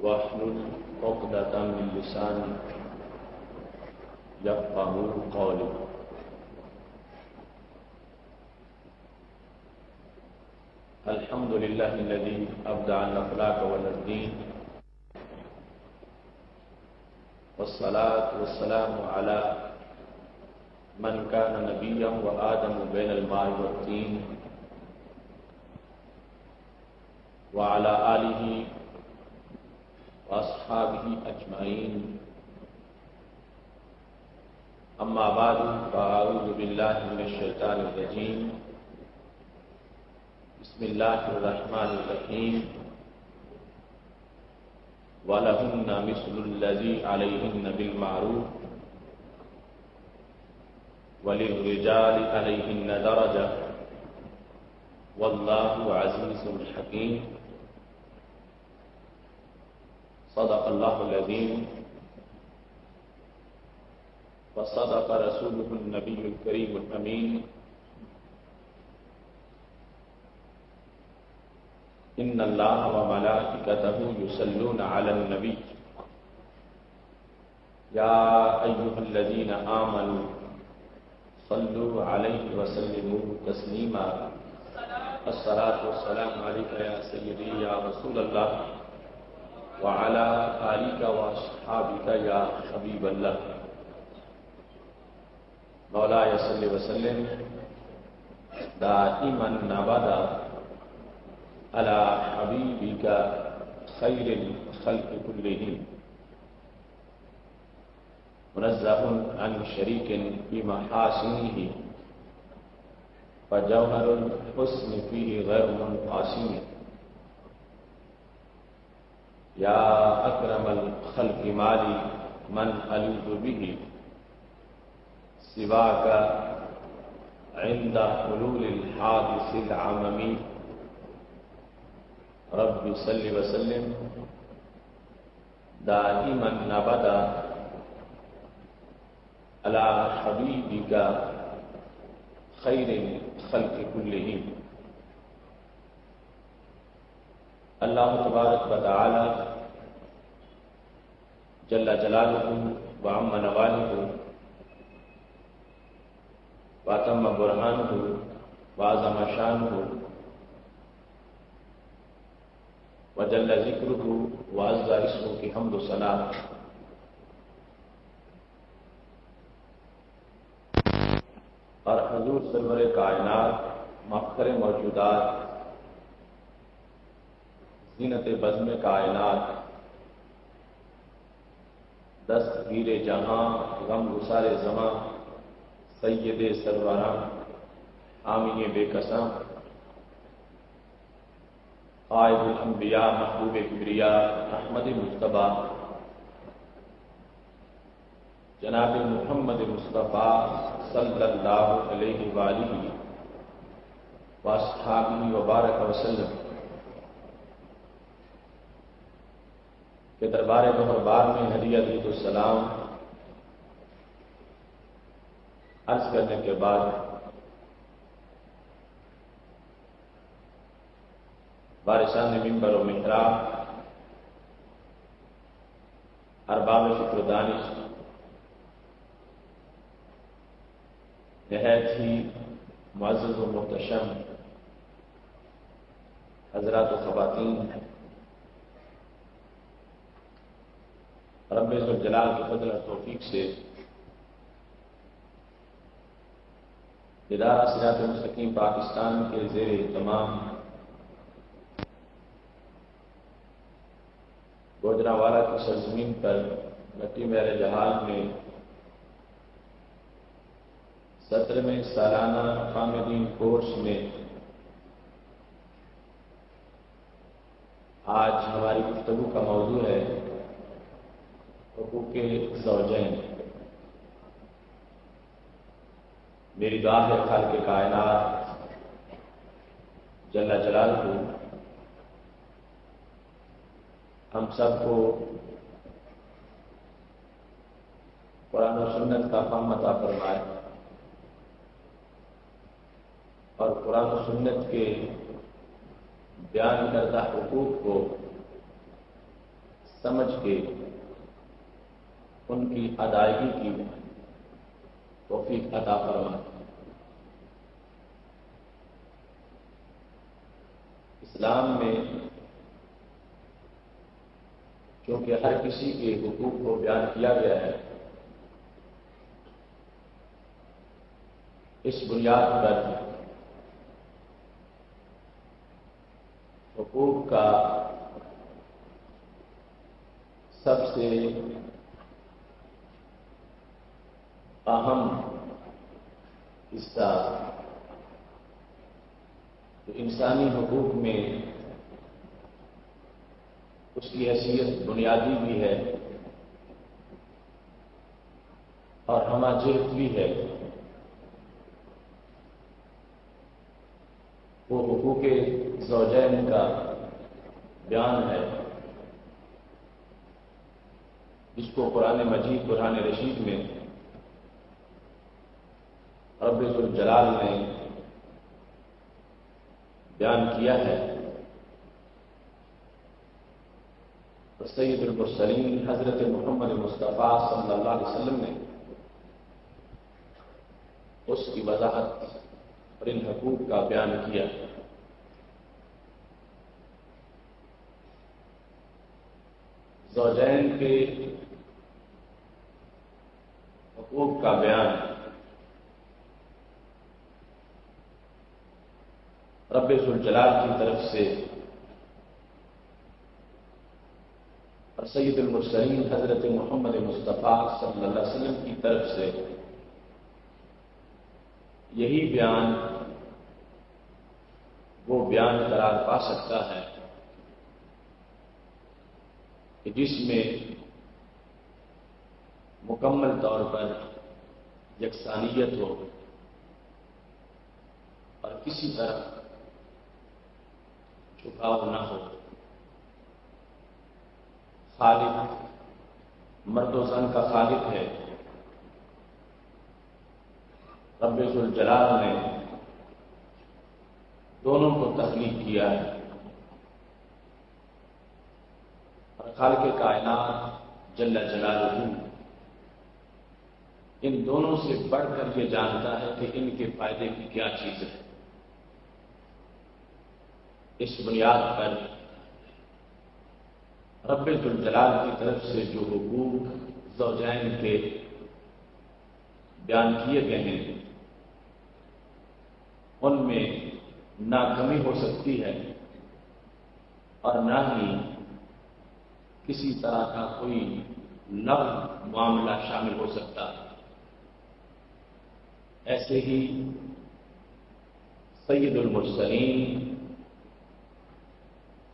واحلل عقدة من لساني يفقهوا قولي. الحمد لله الذي أبدع الأخلاق والدين، والصلاة والسلام على من كان نبيا وآدم بين الماء والطين، وعلى آله وأصحابه أجمعين. أما بعد فأعوذ بالله من الشيطان الرجيم. بسم الله الرحمن الرحيم. وَلَهُنَّ مِثْلُ الَّذِي عَلَيْهِنَّ بِالْمَعْرُوفِ وَلِلرِّجَالِ عَلَيْهِنَّ دَرَجَةٌ وَاللَّهُ عَزِيزٌ حَكِيمٌ. صدق الله العظيم وصدق رسوله النبي الكريم الأمين. إن الله وملائكته يصلون على النبي يا أيها الذين آمنوا صلوا عليه وسلموا تسليما. الصلاة والسلام عليك يا سيدي يا رسول الله وعلى آلك وأصحابك يا حبيب الله. مولاي صل وسلم دائما أبدا على حبيبك خير الخلق كلهم، منزه عن شريك في محاسنه، فجوهر الحسن فيه غير منقسم. يا أكرم الخلق مالي من ألوذ به سواك عند حلول الحادث العممي. رب صل وسلم دائما أبدا على حبيبك خير الخلق كلهم. اللہ تبارک و تعالی جل جلالہ وعم نوالہ واتم برہانہ وعظم شانہ وجل ذکرہ وعز اسمہ کی حمد و ثنا اور حضور سرور کائنات مفخر موجودات زینت بزم کائنات دستگیر جہاں غم گسار زماں سید سروراں حامی بے قسم قائد الانبیاء محبوب کبریاء احمد مجتبیٰ جناب محمد مصطفیٰ صلی اللہ علیہ وآلہ واصحابہ وبارک وسلم کہ دربار بہربار میں ہدیہ عید السلام عرض کرنے کے بعد وارثان ممبر و محراب، ارباب فکر و دانش، نہایت ہی معزز و محتشم حضرات و خواتین، رب ذوالجلال کی فضل و توفیق سے ادارہ صراط مستقیم پاکستان کے زیر اہتمام گوجرانوالہ کی سرزمین پر مٹی میرے جہاز میں 17ویں سالانہ مقام دین کورس میں آج ہماری گفتگو کا موضوع ہے حقوق زوجین. میری دعا ہے خالق کائنات جل جلالہ ہم سب کو قرآن و سنت کا فہم عطا فرمائے اور قرآن و سنت کے بیان کردہ حقوق کو سمجھ کے ان کی ادائیگی کی توفیق عطا فرمائے۔ اسلام میں کیونکہ ہر کسی کے حقوق کو بیان کیا گیا ہے، اس بنیاد پر حقوق کا سب سے اہم حصہ جو انسانی حقوق میں اس کی حیثیت بنیادی بھی ہے اور ہماجت بھی ہے، وہ حقوق زوجین کا بیان ہے، جس کو قرآن مجید قرآن رشید میں رب ذوالجلال نے بیان کیا ہے۔ سید المرسلین حضرت محمد مصطفیٰ صلی اللہ علیہ وسلم نے اس کی وضاحت اور ان حقوق کا بیان کیا۔ زوجین کے حقوق کا بیان رب ذوالجلال کی طرف سے اور سید المرسلین حضرت محمد مصطفیٰ صلی اللہ علیہ وسلم کی طرف سے یہی بیان وہ بیان قرار پا سکتا ہے کہ جس میں مکمل طور پر یکسانیت ہو اور کسی طرح جھکاؤ نہ ہو۔ خالق مرد و زن کا خالق ہے، رب ذوالجلال نے دونوں کو تخلیق کیا ہے، اور خالق کائنات جل جلالہ ان دونوں سے بڑھ کر یہ جانتا ہے کہ ان کے فائدے کی کیا چیز ہے۔ اس بنیاد پر رب ذوالجلال کی طرف سے جو حقوق زوجین کے بیان کیے گئے ہیں، ان میں نہ کمی ہو سکتی ہے اور نہ ہی کسی طرح کا کوئی لغو معاملہ شامل ہو سکتا ہے۔ ایسے ہی سید المرسلین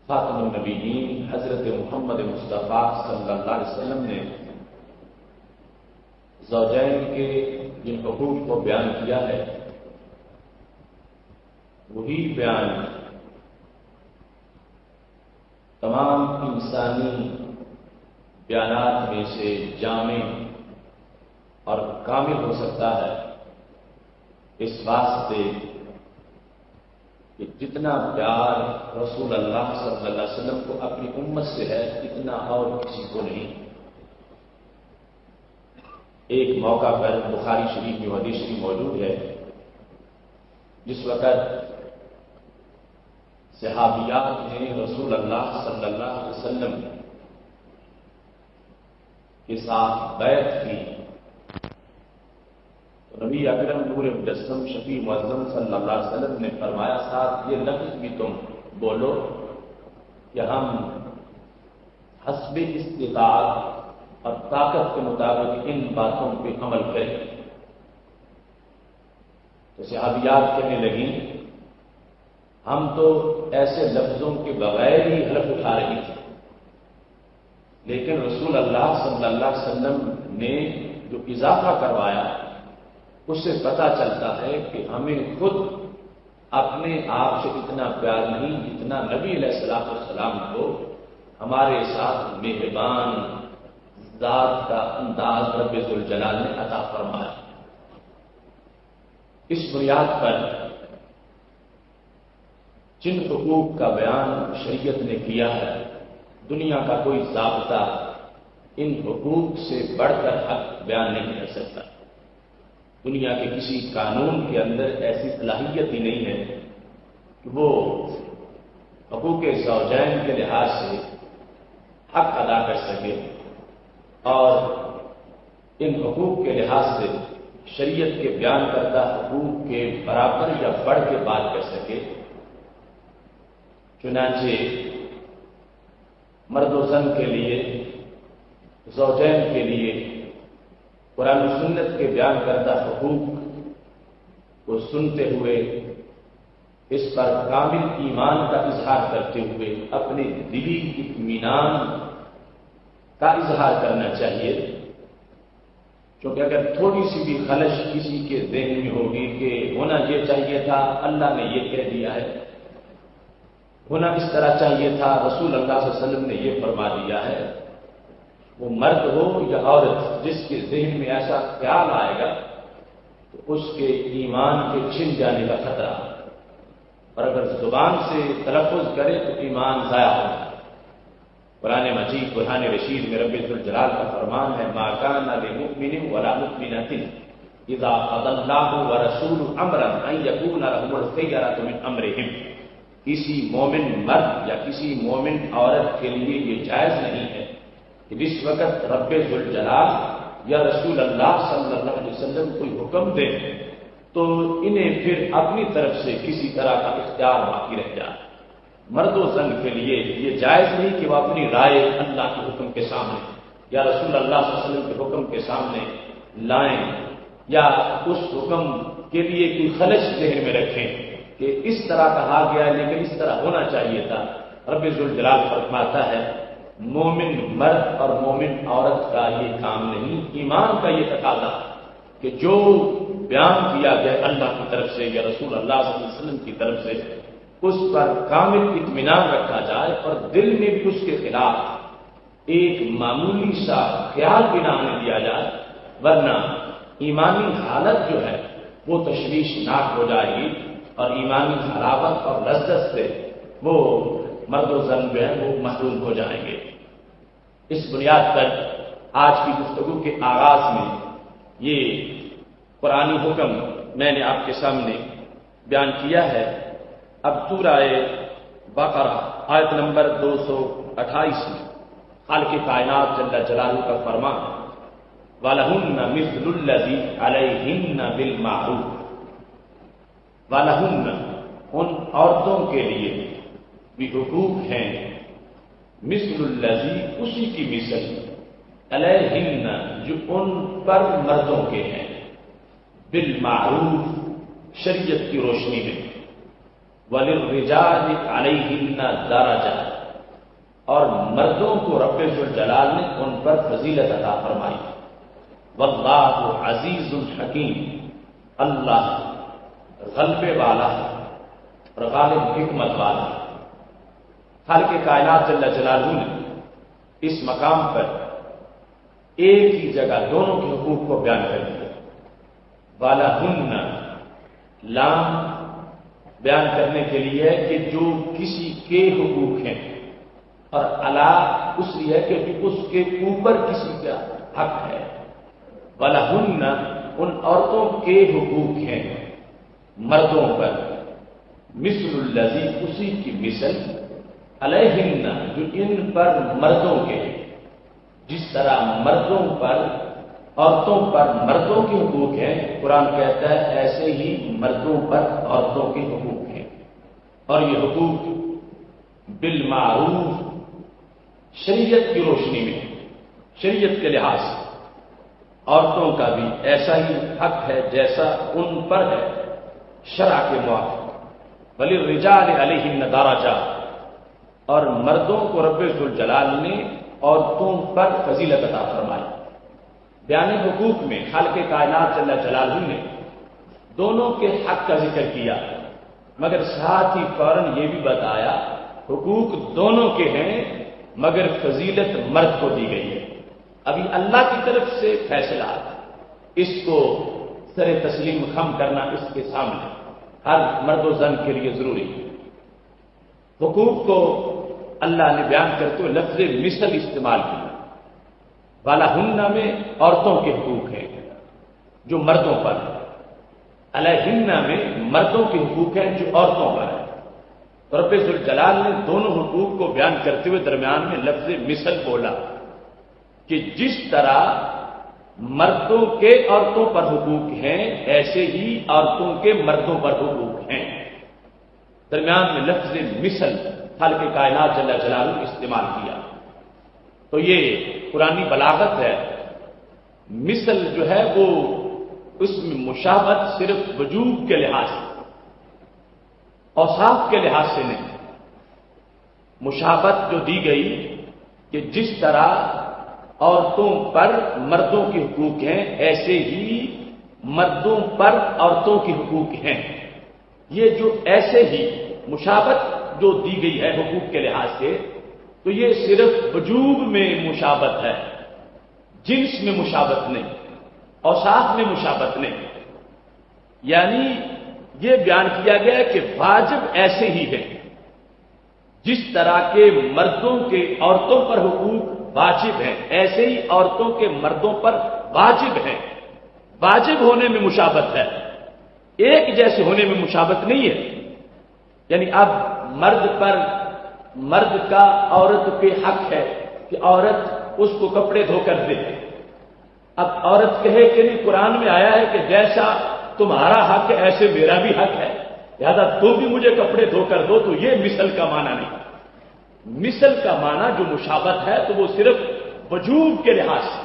خاتم النبیین حضرت محمد مصطفیٰ صلی اللہ علیہ وسلم نے زوجین کے جن حقوق کو بیان کیا ہے، وہی بیان تمام انسانی بیانات میں سے جامع اور کامل ہو سکتا ہے، اس واسطے کہ جتنا پیار رسول اللہ صلی اللہ علیہ وسلم کو اپنی امت سے ہے اتنا اور کسی کو نہیں۔ ایک موقع پر بخاری شریف میں حدیث شریف موجود ہے، جس وقت صحابیات نے رسول اللہ صلی اللہ علیہ وسلم کے ساتھ بیعت کی، نبی اکرم نور مجسم شفیع معظم صلی اللہ علیہ وسلم نے فرمایا، ساتھ یہ لفظ بھی تم بولو کہ ہم حسب استطاعت اور طاقت کے مطابق ان باتوں پہ عمل کریں۔ تو صحابیات کہنے لگیں، ہم تو ایسے لفظوں کے بغیر ہی حلف اٹھا رہی تھی، لیکن رسول اللہ صلی اللہ علیہ وسلم نے جو اضافہ کروایا اس سے پتہ چلتا ہے کہ ہمیں خود اپنے آپ سے اتنا پیار نہیں جتنا نبی علیہ الصلوۃ والسلام کو ہمارے ساتھ مہربان ذات کا انداز رب ذوالجلال نے عطا فرمایا۔ اس بنیاد پر جن حقوق کا بیان شریعت نے کیا ہے دنیا کا کوئی ضابطہ ان حقوق سے بڑھ کر حق بیان نہیں کر سکتا۔ دنیا کے کسی قانون کے اندر ایسی صلاحیت ہی نہیں ہے کہ وہ حقوق زوجین کے لحاظ سے حق ادا کر سکے اور ان حقوق کے لحاظ سے شریعت کے بیان کردہ حقوق کے برابر یا بڑھ کے بات کر سکے۔ چنانچہ مرد و زن کے لیے، زوجین کے لیے قرآن و سنت کے بیان کردہ حقوق کو سنتے ہوئے اس پر کامل ایمان کا اظہار کرتے ہوئے اپنے دلی اطمینان کا اظہار کرنا چاہیے، کیونکہ اگر تھوڑی سی بھی خلش کسی کے ذہن میں ہوگی کہ ہونا یہ چاہیے تھا، اللہ نے یہ کہہ دیا ہے، ہونا اس طرح چاہیے تھا، رسول اللہ صلی اللہ علیہ وسلم نے یہ فرما دیا ہے، وہ مرد ہو یا عورت جس کے ذہن میں ایسا خیال آئے گا تو اس کے ایمان کے چھن جانے کا خطرہ، اور اگر زبان سے تلفظ کرے تو ایمان ضائع ہوگا۔ قرآن مجید، قرآن رشید میں رب ذوالجلال کا فرمان ہے، ما کان لمؤمن ولا مؤمنۃ اذا قضى اللہ ورسولہ امرا ان یکون لهم الخیرۃ من امرہم۔ کسی مومن مرد یا کسی مومن عورت کے لیے یہ جائز نہیں ہے کہ جس وقت رب ذوالجلال یا رسول اللہ صلی اللہ علیہ وسلم کوئی حکم دے تو انہیں پھر اپنی طرف سے کسی طرح کا اختیار باقی رہ جائے۔ مرد و زن کے لیے یہ جائز نہیں کہ وہ اپنی رائے اللہ کے حکم کے سامنے یا رسول اللہ صلی اللہ علیہ وسلم کے حکم کے سامنے لائیں یا اس حکم کے لیے کوئی خلش ذہن میں رکھیں کہ اس طرح کہا گیا ہے لیکن اس طرح ہونا چاہیے تھا۔ رب ذوالجلال فرماتا ہے مومن مرد اور مومن عورت کا یہ کام نہیں، ایمان کا یہ تقاضا کہ جو بیان کیا گیا اللہ کی طرف سے یا رسول اللہ صلی اللہ علیہ وسلم کی طرف سے اس پر کامل اطمینان رکھا جائے اور دل میں بھی اس کے خلاف ایک معمولی سا خیال بھی نہ آنے دیا جائے، ورنہ ایمانی حالت جو ہے وہ تشویشناک ہو جائے گی اور ایمانی حلاوت اور لذت سے وہ مرد و زن جو ہے وہ محروم ہو جائیں گے۔ اس بنیاد پر آج کی گفتگو کے آغاز میں یہ قرآنی حکم میں نے آپ کے سامنے بیان کیا ہے۔ اب سورہ بقرہ آیت نمبر 228 میں خالق کائنات جل جلالہ کا فرمان وَلَهُنَّ مِثْلُ الَّذِي عَلَيْهِنَّ بِالْمَعْرُوفِ، وَلَهُنَّ ان عورتوں کے لیے بھی حقوق ہیں، مثل الذی اسی کی مثل، علیہن جو ان پر مردوں کے ہیں، بالمعروف شریعت کی روشنی میں، وللرجال علیہن درجہ اور مردوں کو رب ذوالجلال نے ان پر فضیلت عطا فرمائی، واللہ عزیز حکیم، اللہ غلبے والا اور غالب حکمت والا۔ خالق کائنات جل جلالہ نے اس مقام پر ایک ہی جگہ دونوں کے حقوق کو بیان کر دیا۔ وَلَهُنَّ لام بیان کرنے کے لیے ہے کہ جو کسی کے حقوق ہیں، اور علا اس لیے ہے کہ اس کے اوپر کسی کا حق ہے۔ وَلَهُنَّ ان عورتوں کے حقوق ہیں مردوں پر، مثل الذی اسی کی مثل، علیہن جو ان پر مردوں کے، جس طرح مردوں پر عورتوں پر مردوں کے حقوق ہیں، قرآن کہتا ہے ایسے ہی مردوں پر عورتوں کے حقوق ہیں، اور یہ حقوق بالمعروف شریعت کی روشنی میں، شریعت کے لحاظ سے عورتوں کا بھی ایسا ہی حق ہے جیسا ان پر ہے شرع کے موافق۔ وللرجال علیہن درجہ اور مردوں کو رب ذوالجلال نے عورتوں پر فضیلت عطا فرمائی۔ بیان حقوق میں خالق کائنات جل جلالہ نے دونوں کے حق کا ذکر کیا، مگر ساتھ ہی فوراً یہ بھی بتایا حقوق دونوں کے ہیں مگر فضیلت مرد کو دی گئی ہے۔ ابھی اللہ کی طرف سے فیصلہ، اس کو سر تسلیم خم کرنا اس کے سامنے ہر مرد و زن کے لیے ضروری ہے۔ حقوق کو اللہ نے بیان کرتے ہوئے لفظ مثل استعمال کیا. والہن میں عورتوں کے حقوق ہیں جو مردوں پر ہیں، علیہن میں مردوں کے حقوق ہیں جو عورتوں پر ہیں. تو رب ذوالجلال نے دونوں حقوق کو بیان کرتے ہوئے درمیان میں لفظ مثل بولا کہ جس طرح مردوں کے عورتوں پر حقوق ہیں ایسے ہی عورتوں کے مردوں پر حقوق ہیں. درمیان میں لفظ مثل خالق کائنات جل جلالہ نے استعمال کیا. تو یہ قرآنی بلاغت ہے. مثل جو ہے وہ اس میں مشابہت صرف وجوب کے لحاظ سے، اوصاف کے لحاظ سے نہیں. مشابہت جو دی گئی کہ جس طرح عورتوں پر مردوں کے حقوق ہیں ایسے ہی مردوں پر عورتوں کے حقوق ہیں. یہ جو ایسے ہی مشابہت جو دی گئی ہے حقوق کے لحاظ سے، تو یہ صرف وجوب میں مشابہت ہے، جنس میں مشابہت نہیں، اوصاف میں مشابہت نہیں. یعنی یہ بیان کیا گیا کہ واجب ایسے ہی ہے جس طرح کے مردوں کے عورتوں پر حقوق واجب ہیں ایسے ہی عورتوں کے مردوں پر واجب ہیں. واجب ہونے میں مشابہت ہے، ایک جیسے ہونے میں مشابہت نہیں ہے. یعنی اب مرد کا عورت پہ حق ہے کہ عورت اس کو کپڑے دھو کر دے. اب عورت کہے کہ نہیں، قرآن میں آیا ہے کہ جیسا تمہارا حق ہے ایسے میرا بھی حق ہے، لہذا تو بھی مجھے کپڑے دھو کر دو. تو یہ مثل کا معنی نہیں. مثل کا معنی جو مشابہت ہے تو وہ صرف وجوب کے لحاظ سے،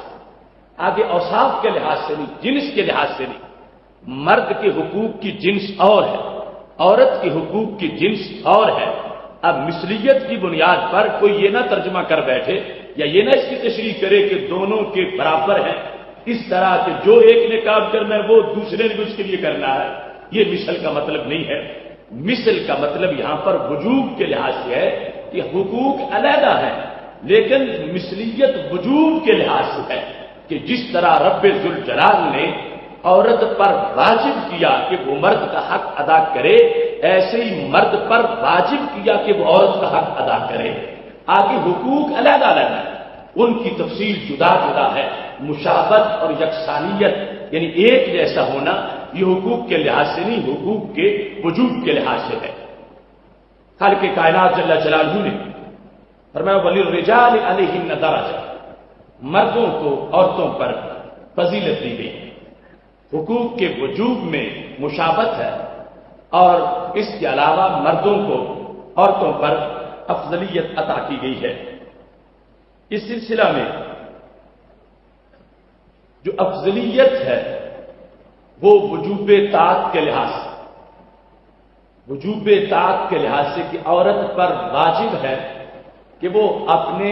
آگے اوصاف کے لحاظ سے نہیں، جنس کے لحاظ سے نہیں. مرد کے حقوق کی جنس اور ہے، عورت کے حقوق کی جنس اور ہے. اب مثلیت کی بنیاد پر کوئی یہ نہ ترجمہ کر بیٹھے یا یہ نہ اس کی تشریح کرے کہ دونوں کے برابر ہیں، اس طرح کہ جو ایک نے کام کرنا ہے وہ دوسرے نے اس کے لیے کرنا ہے. یہ مثل کا مطلب نہیں ہے. مثل کا مطلب یہاں پر وجوب کے لحاظ سے ہے کہ حقوق علیحدہ ہیں لیکن مثلیت وجوب کے لحاظ سے ہے کہ جس طرح رب ذوالجلال نے عورت پر واجب کیا کہ وہ مرد کا حق ادا کرے، ایسے ہی مرد پر واجب کیا کہ وہ عورت کا حق ادا کرے. آگے حقوق علیحدہ علیحدہ ہے، ان کی تفصیل جدا جدا ہے. مشابہت اور یکسانیت یعنی ایک جیسا ہونا یہ حقوق کے لحاظ سے نہیں، حقوق کے وجوب کے لحاظ سے ہے. خالق کائنات جل جلالہ نے فرمایا وَلِلرِّجَالِ عَلَيْهِنَّ دَرَجَةٌ، مردوں کو عورتوں پر فضیلت دی گئی. حقوق کے وجوب میں مشابہت ہے اور اس کے علاوہ مردوں کو عورتوں پر افضلیت عطا کی گئی ہے. اس سلسلہ میں جو افضلیت ہے وہ وجوب طاعت کے لحاظ سے، وجوب طاعت کے لحاظ سے کہ عورت پر واجب ہے کہ وہ اپنے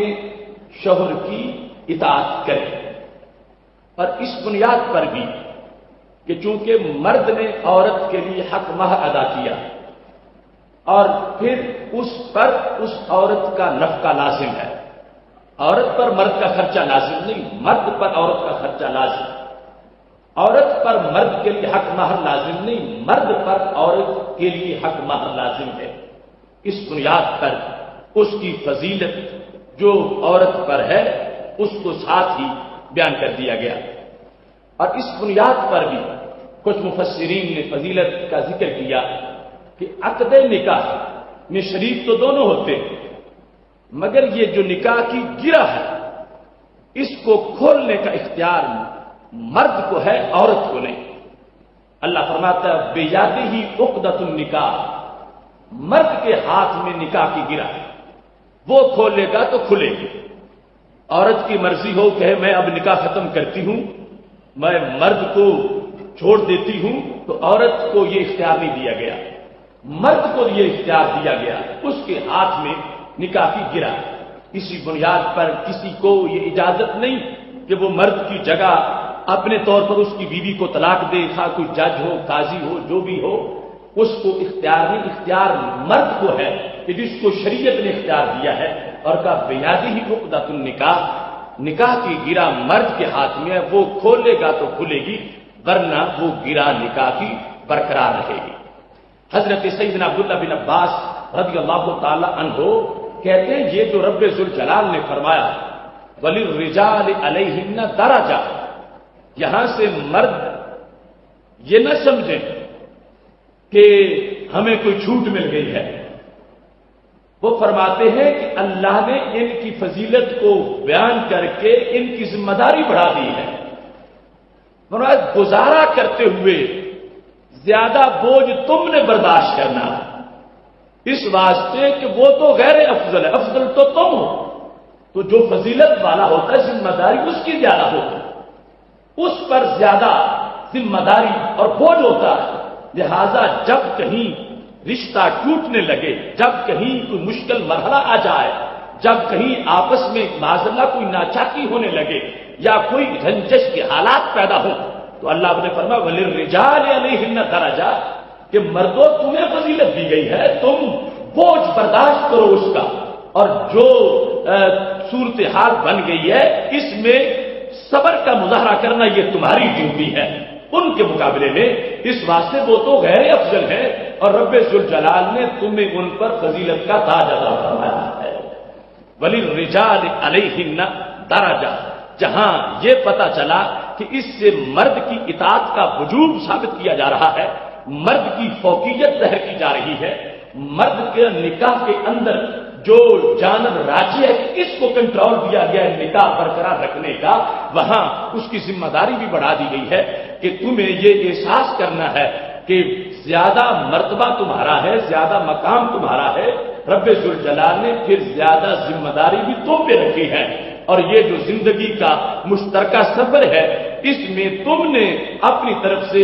شوہر کی اطاعت کرے. اور اس بنیاد پر بھی کہ چونکہ مرد نے عورت کے لیے حق مہر ادا کیا اور پھر اس پر اس عورت کا نفقہ لازم ہے. عورت پر مرد کا خرچہ لازم نہیں، مرد پر عورت کا خرچہ لازم. عورت پر مرد کے لیے حق مہر لازم نہیں، مرد پر عورت کے لیے حق مہر لازم ہے. اس بنیاد پر اس کی فضیلت جو عورت پر ہے اس کو ساتھ ہی بیان کر دیا گیا. اور اس بنیاد پر بھی کچھ مفسرین نے فضیلت کا ذکر کیا کہ عقد نکاح میں شریک تو دونوں ہوتے ہیں مگر یہ جو نکاح کی گرہ ہے اس کو کھولنے کا اختیار مرد کو ہے، عورت کو نہیں. اللہ فرماتا ہے بیادہ عقدۃ النکاح، مرد کے ہاتھ میں نکاح کی گرہ ہے، وہ کھولے گا تو کھلے گی. عورت کی مرضی ہو کہ میں اب نکاح ختم کرتی ہوں، میں مرد کو چھوڑ دیتی ہوں، تو عورت کو یہ اختیار نہیں دیا گیا، مرد کو یہ اختیار دیا گیا. اس کے ہاتھ میں نکاح کی گرہ. اسی بنیاد پر کسی کو یہ اجازت نہیں کہ وہ مرد کی جگہ اپنے طور پر اس کی بیوی کو طلاق دے، خواہ کوئی جج ہو، قاضی ہو، جو بھی ہو، اس کو اختیار نہیں. اختیار مرد کو ہے کہ جس کو شریعت نے اختیار دیا ہے اور کہا بیادہ عقدۃ النکاح، نکاح کی گرہ مرد کے ہاتھ میں ہے، وہ کھولے گا تو کھلے گی ورنہ وہ گرہ نکاح کی برقرار رہے گی. حضرت سیدنا عبداللہ بن عباس رضی اللہ تعالی عنہ کہتے ہیں یہ جو رب ذوالجلال نے فرمایا وَلِلرِّجَالِ عَلَيْهِنَّ دَرَجَةٌ، یہاں سے مرد یہ نہ سمجھیں کہ ہمیں کوئی چھوٹ مل گئی ہے. وہ فرماتے ہیں کہ اللہ نے ان کی فضیلت کو بیان کر کے ان کی ذمہ داری بڑھا دی ہے. گزارا کرتے ہوئے زیادہ بوجھ تم نے برداشت کرنا ہے، اس واسطے کہ وہ تو غیر افضل ہے، افضل تو تم ہو. تو جو فضیلت والا ہوتا ہے ذمہ داری اس کی زیادہ ہوتی ہے، اس پر زیادہ ذمہ داری اور بوجھ ہوتا ہے. لہذا جب کہیں رشتہ ٹوٹنے لگے، جب کہیں کوئی مشکل مرحلہ آ جائے، جب کہیں آپس میں معذلہ کوئی ناچاکی ہونے لگے یا کوئی رنجش کے حالات پیدا ہو، تو اللہ نے فرمایا وَلِلرِّجَالِ عَلَيْهِنَّ دَرَجَةٌ کہ مردوں تمہیں فضیلت دی گئی ہے، تم بوجھ برداشت کرو اس کا، اور جو صورتحال بن گئی ہے اس میں صبر کا مظاہرہ کرنا یہ تمہاری ڈیوٹی ہے ان کے مقابلے میں. اس واسطے وہ تو غیر افضل ہے اور رب ذوالجلال نے تمہیں ان پر فضیلت کا تاج عطا فرمایا ہے. وَلِلرِّجَالِ عَلَيْهِنَّ دَرَجَةٌ، جہاں یہ پتہ چلا کہ اس سے مرد کی اطاعت کا وجوب ثابت کیا جا رہا ہے، مرد کی فوقیت ظاہر کی جا رہی ہے، مرد کے نکاح کے اندر جو جانب راجی ہے اس کو کنٹرول دیا گیا ہے نکاح برقرار رکھنے کا، وہاں اس کی ذمہ داری بھی بڑھا دی گئی ہے کہ تمہیں یہ احساس کرنا ہے کہ زیادہ مرتبہ تمہارا ہے، زیادہ مقام تمہارا ہے. رب ذوالجلال نے پھر زیادہ ذمہ داری بھی تم پہ رکھی ہے، اور یہ جو زندگی کا مشترکہ سفر ہے اس میں تم نے اپنی طرف سے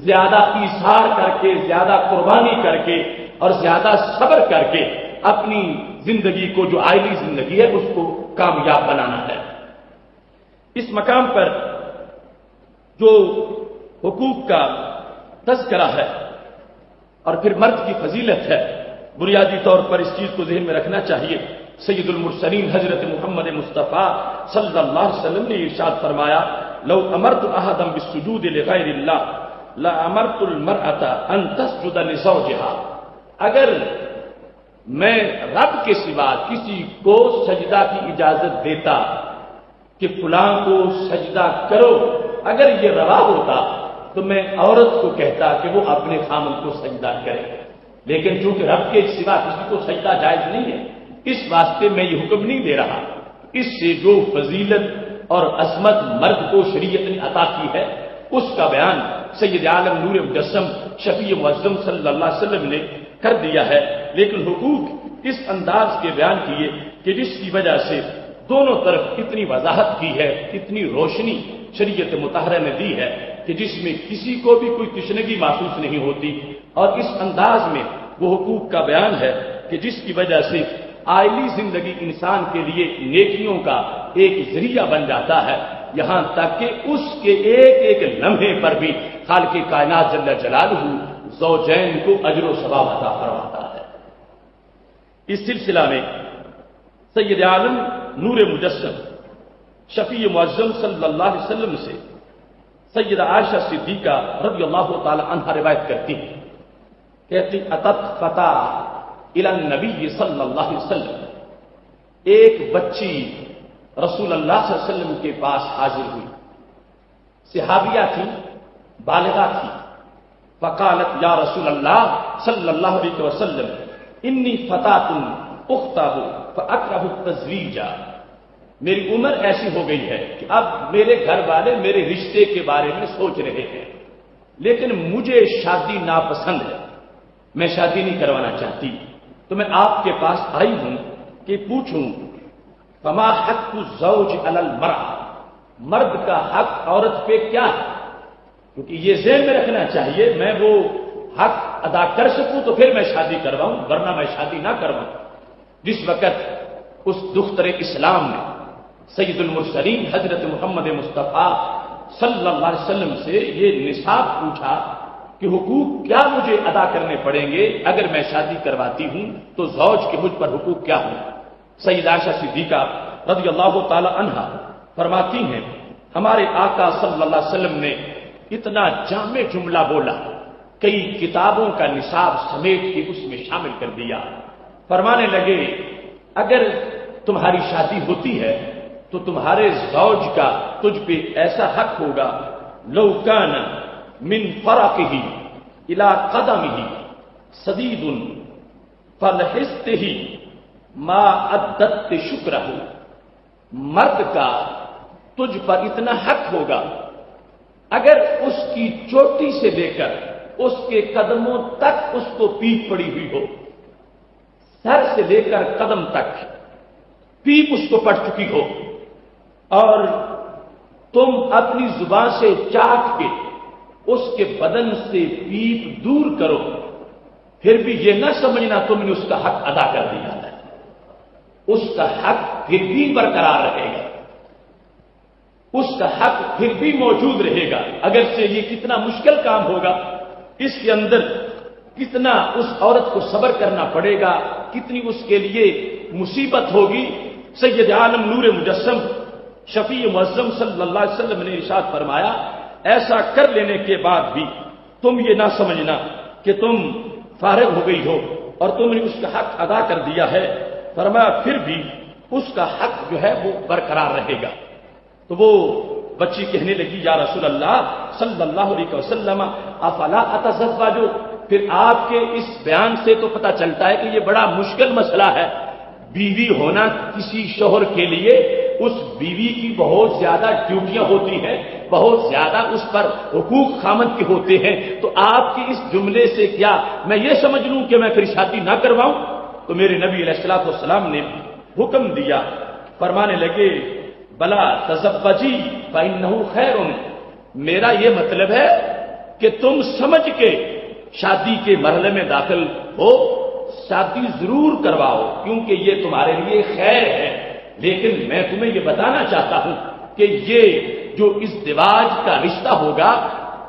زیادہ ایثار کر کے، زیادہ قربانی کر کے اور زیادہ صبر کر کے اپنی زندگی کو، جو عائلی زندگی ہے، اس کو کامیاب بنانا ہے. اس مقام پر جو حقوق کا تذکرہ ہے اور پھر مرد کی فضیلت ہے، بنیادی طور پر اس چیز کو ذہن میں رکھنا چاہیے. سید المرسلین حضرت محمد مصطفیٰ صلی اللہ علیہ وسلم نے ارشاد فرمایا لو امرت احدا بالسجود لغیر اللہ لامرت المرأة ان تسجد لزوجها، اگر میں رب کے سوا کسی کو سجدہ کی اجازت دیتا کہ فلاں کو سجدہ کرو، اگر یہ روا ہوتا تو میں عورت کو کہتا کہ وہ اپنے خامن کو سجدہ کرے. لیکن چونکہ رب کے سوا کسی کو سجدہ جائز نہیں ہے، اس واسطے میں یہ حکم نہیں دے رہا. اس سے جو فضیلت اور عظمت مرد کو شریعت نے عطا کی ہے اس کا بیان سید عالم نور مجسم شفیع معظم صلی اللہ علیہ وسلم نے کر دیا ہے. لیکن حقوق اس انداز کے بیان کیے کہ جس کی وجہ سے دونوں طرف اتنی وضاحت کی ہے، اتنی روشنی شریعت مطہرہ نے دی ہے کہ جس میں کسی کو بھی کوئی تشنگی محسوس نہیں ہوتی. اور اس انداز میں وہ حقوق کا بیان ہے کہ جس کی وجہ سے عائلی زندگی انسان کے لیے نیکیوں کا ایک ذریعہ بن جاتا ہے، یہاں تک کہ اس کے ایک ایک لمحے پر بھی خالق کائنات جل جلالہ زوجین کو اجر و ثواب عطا فرماتا ہے. اس سلسلہ میں سید عالم نور مجسم شفیع معظم صلی اللہ علیہ وسلم سے سیدہ عائشہ صدیقہ رضی اللہ تعالی عنہا روایت کرتی ہیں، کہتی اتت فتاة الی النبی صلی اللہ علیہ وسلم، ایک بچی رسول اللہ صلی اللہ علیہ وسلم کے پاس حاضر ہوئی، صحابیہ تھی، بالغہ تھی. فقالت یا رسول اللہ صلی اللہ علیہ وسلم انی فتاة اختہ فاکرہ التزویج، میری عمر ایسی ہو گئی ہے کہ اب میرے گھر والے میرے رشتے کے بارے میں سوچ رہے ہیں، لیکن مجھے شادی ناپسند ہے، میں شادی نہیں کروانا چاہتی. تو میں آپ کے پاس آئی ہوں کہ پوچھوں فما حق الزوج علی المرأة، مرد کا حق عورت پہ کیا ہے؟ کیونکہ یہ ذہن میں رکھنا چاہیے میں وہ حق ادا کر سکوں تو پھر میں شادی کرواؤں، ورنہ میں شادی نہ کرواؤں. جس وقت اس دختر اسلام نے سید المرسلین حضرت محمد مصطفیٰ صلی اللہ علیہ وسلم سے یہ نصاب پوچھا کہ حقوق کیا مجھے ادا کرنے پڑیں گے اگر میں شادی کرواتی ہوں تو زوج کے مجھ پر حقوق کیا ہوں. سیدہ عائشہ صدیقہ رضی اللہ تعالی عنہا فرماتی ہیں ہمارے آقا صلی اللہ علیہ وسلم نے اتنا جامع جملہ بولا، کئی کتابوں کا نصاب سمیٹ کے اس میں شامل کر دیا. فرمانے لگے اگر تمہاری شادی ہوتی ہے تو تمہارے زوج کا تجھ پہ ایسا حق ہوگا، لو کان من فرقہ الی قدمہ سدید فلحسته ما عدت شکرہ، مرد کا تجھ پر اتنا حق ہوگا اگر اس کی چوٹی سے لے کر اس کے قدموں تک اس کو پیپ پڑی ہوئی ہو، سر سے لے کر قدم تک پیپ اس کو پڑ چکی ہو، اور تم اپنی زبان سے چاٹ کے اس کے بدن سے پیپ دور کرو، پھر بھی یہ نہ سمجھنا تم نے اس کا حق ادا کر دیا ہے، اس کا حق پھر بھی برقرار رہے گا، اس کا حق پھر بھی موجود رہے گا، اگرچہ یہ کتنا مشکل کام ہوگا، اس کے اندر کتنا اس عورت کو صبر کرنا پڑے گا، کتنی اس کے لیے مصیبت ہوگی۔ سید عالم نور مجسم شفیع معظم صلی اللہ علیہ وسلم نے ارشاد فرمایا، ایسا کر لینے کے بعد بھی تم یہ نہ سمجھنا کہ تم فارغ ہو گئی ہو اور تم نے اس کا حق ادا کر دیا ہے، فرمایا پھر بھی اس کا حق جو ہے وہ برقرار رہے گا۔ تو وہ بچی کہنے لگی، یا رسول اللہ صلی اللہ علیہ وسلم افلا اتزوج، پھر آپ کے اس بیان سے تو پتہ چلتا ہے کہ یہ بڑا مشکل مسئلہ ہے، بیوی ہونا کسی شوہر کے لیے اس بیوی کی بہت زیادہ ڈیوٹیاں ہوتی ہیں، بہت زیادہ اس پر حقوق خامند کے ہوتے ہیں، تو آپ کے اس جملے سے کیا میں یہ سمجھ لوں کہ میں پھر شادی نہ کرواؤں؟ تو میرے نبی علیہ الصلوۃ والسلام نے حکم دیا، فرمانے لگے بلا تزوجی فإنہ خیر، میرا یہ مطلب ہے کہ تم سمجھ کے شادی کے مرحلے میں داخل ہو، شادی ضرور کرواؤ کیونکہ یہ تمہارے لیے خیر ہے، لیکن میں تمہیں یہ بتانا چاہتا ہوں کہ یہ جو ازدواج کا رشتہ ہوگا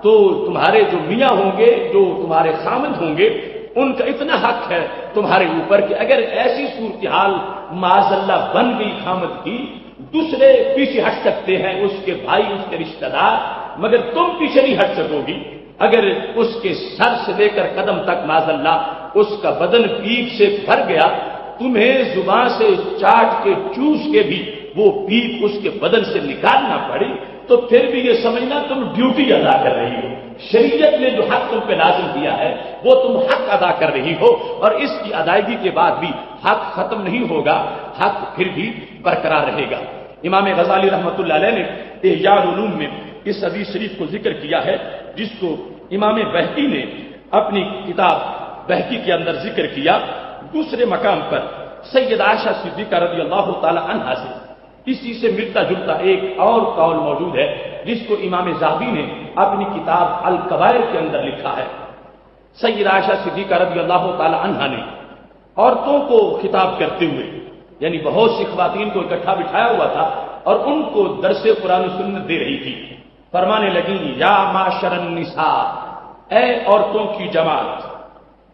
تو تمہارے جو میاں ہوں گے، جو تمہارے خامند ہوں گے، ان کا اتنا حق ہے تمہارے اوپر کہ اگر ایسی صورتحال معاذ اللہ بن گئی خامند کی، دوسرے پیچھے ہٹ سکتے ہیں، اس کے بھائی، اس کے رشتہ دار، مگر تم پیچھے نہیں ہٹ سکو گی۔ اگر اس کے سر سے لے کر قدم تک معاذ اللہ اس کا بدن پیپ سے بھر گیا، تمہیں زبان سے چاٹ کے چوس کے بھی وہ پیپ اس کے بدن سے نکالنا پڑی، تو پھر بھی یہ سمجھنا تم ڈیوٹی ادا کر رہی ہو، شریعت نے جو حق تم پہ لازم کیا ہے وہ تم حق ادا کر رہی ہو، اور اس کی ادائیگی کے بعد بھی حق ختم نہیں ہوگا، حق پھر بھی برقرار رہے گا۔ امام غزالی رحمۃ اللہ علیہ نے احیاء العلوم میں اس حدیث شریف کو ذکر کیا ہے، جس کو امام بہقی نے اپنی کتاب بہقی کے اندر ذکر کیا۔ دوسرے مقام پر سید عائشہ صدیقہ رضی اللہ تعالی عنہا سے اسی سے ملتا جلتا ایک اور قول موجود ہے، جس کو امام ذہبی نے اپنی کتاب الکبائر کے اندر لکھا ہے۔ سید عائشہ صدیقہ رضی اللہ تعالی عنہا نے عورتوں کو خطاب کرتے ہوئے، یعنی بہت سی خواتین کو اکٹھا بٹھایا ہوا تھا اور ان کو درس قرآن و سنت دے رہی تھی، فرمانے لگی، یا معاشر النساء، اے عورتوں کی جماعت،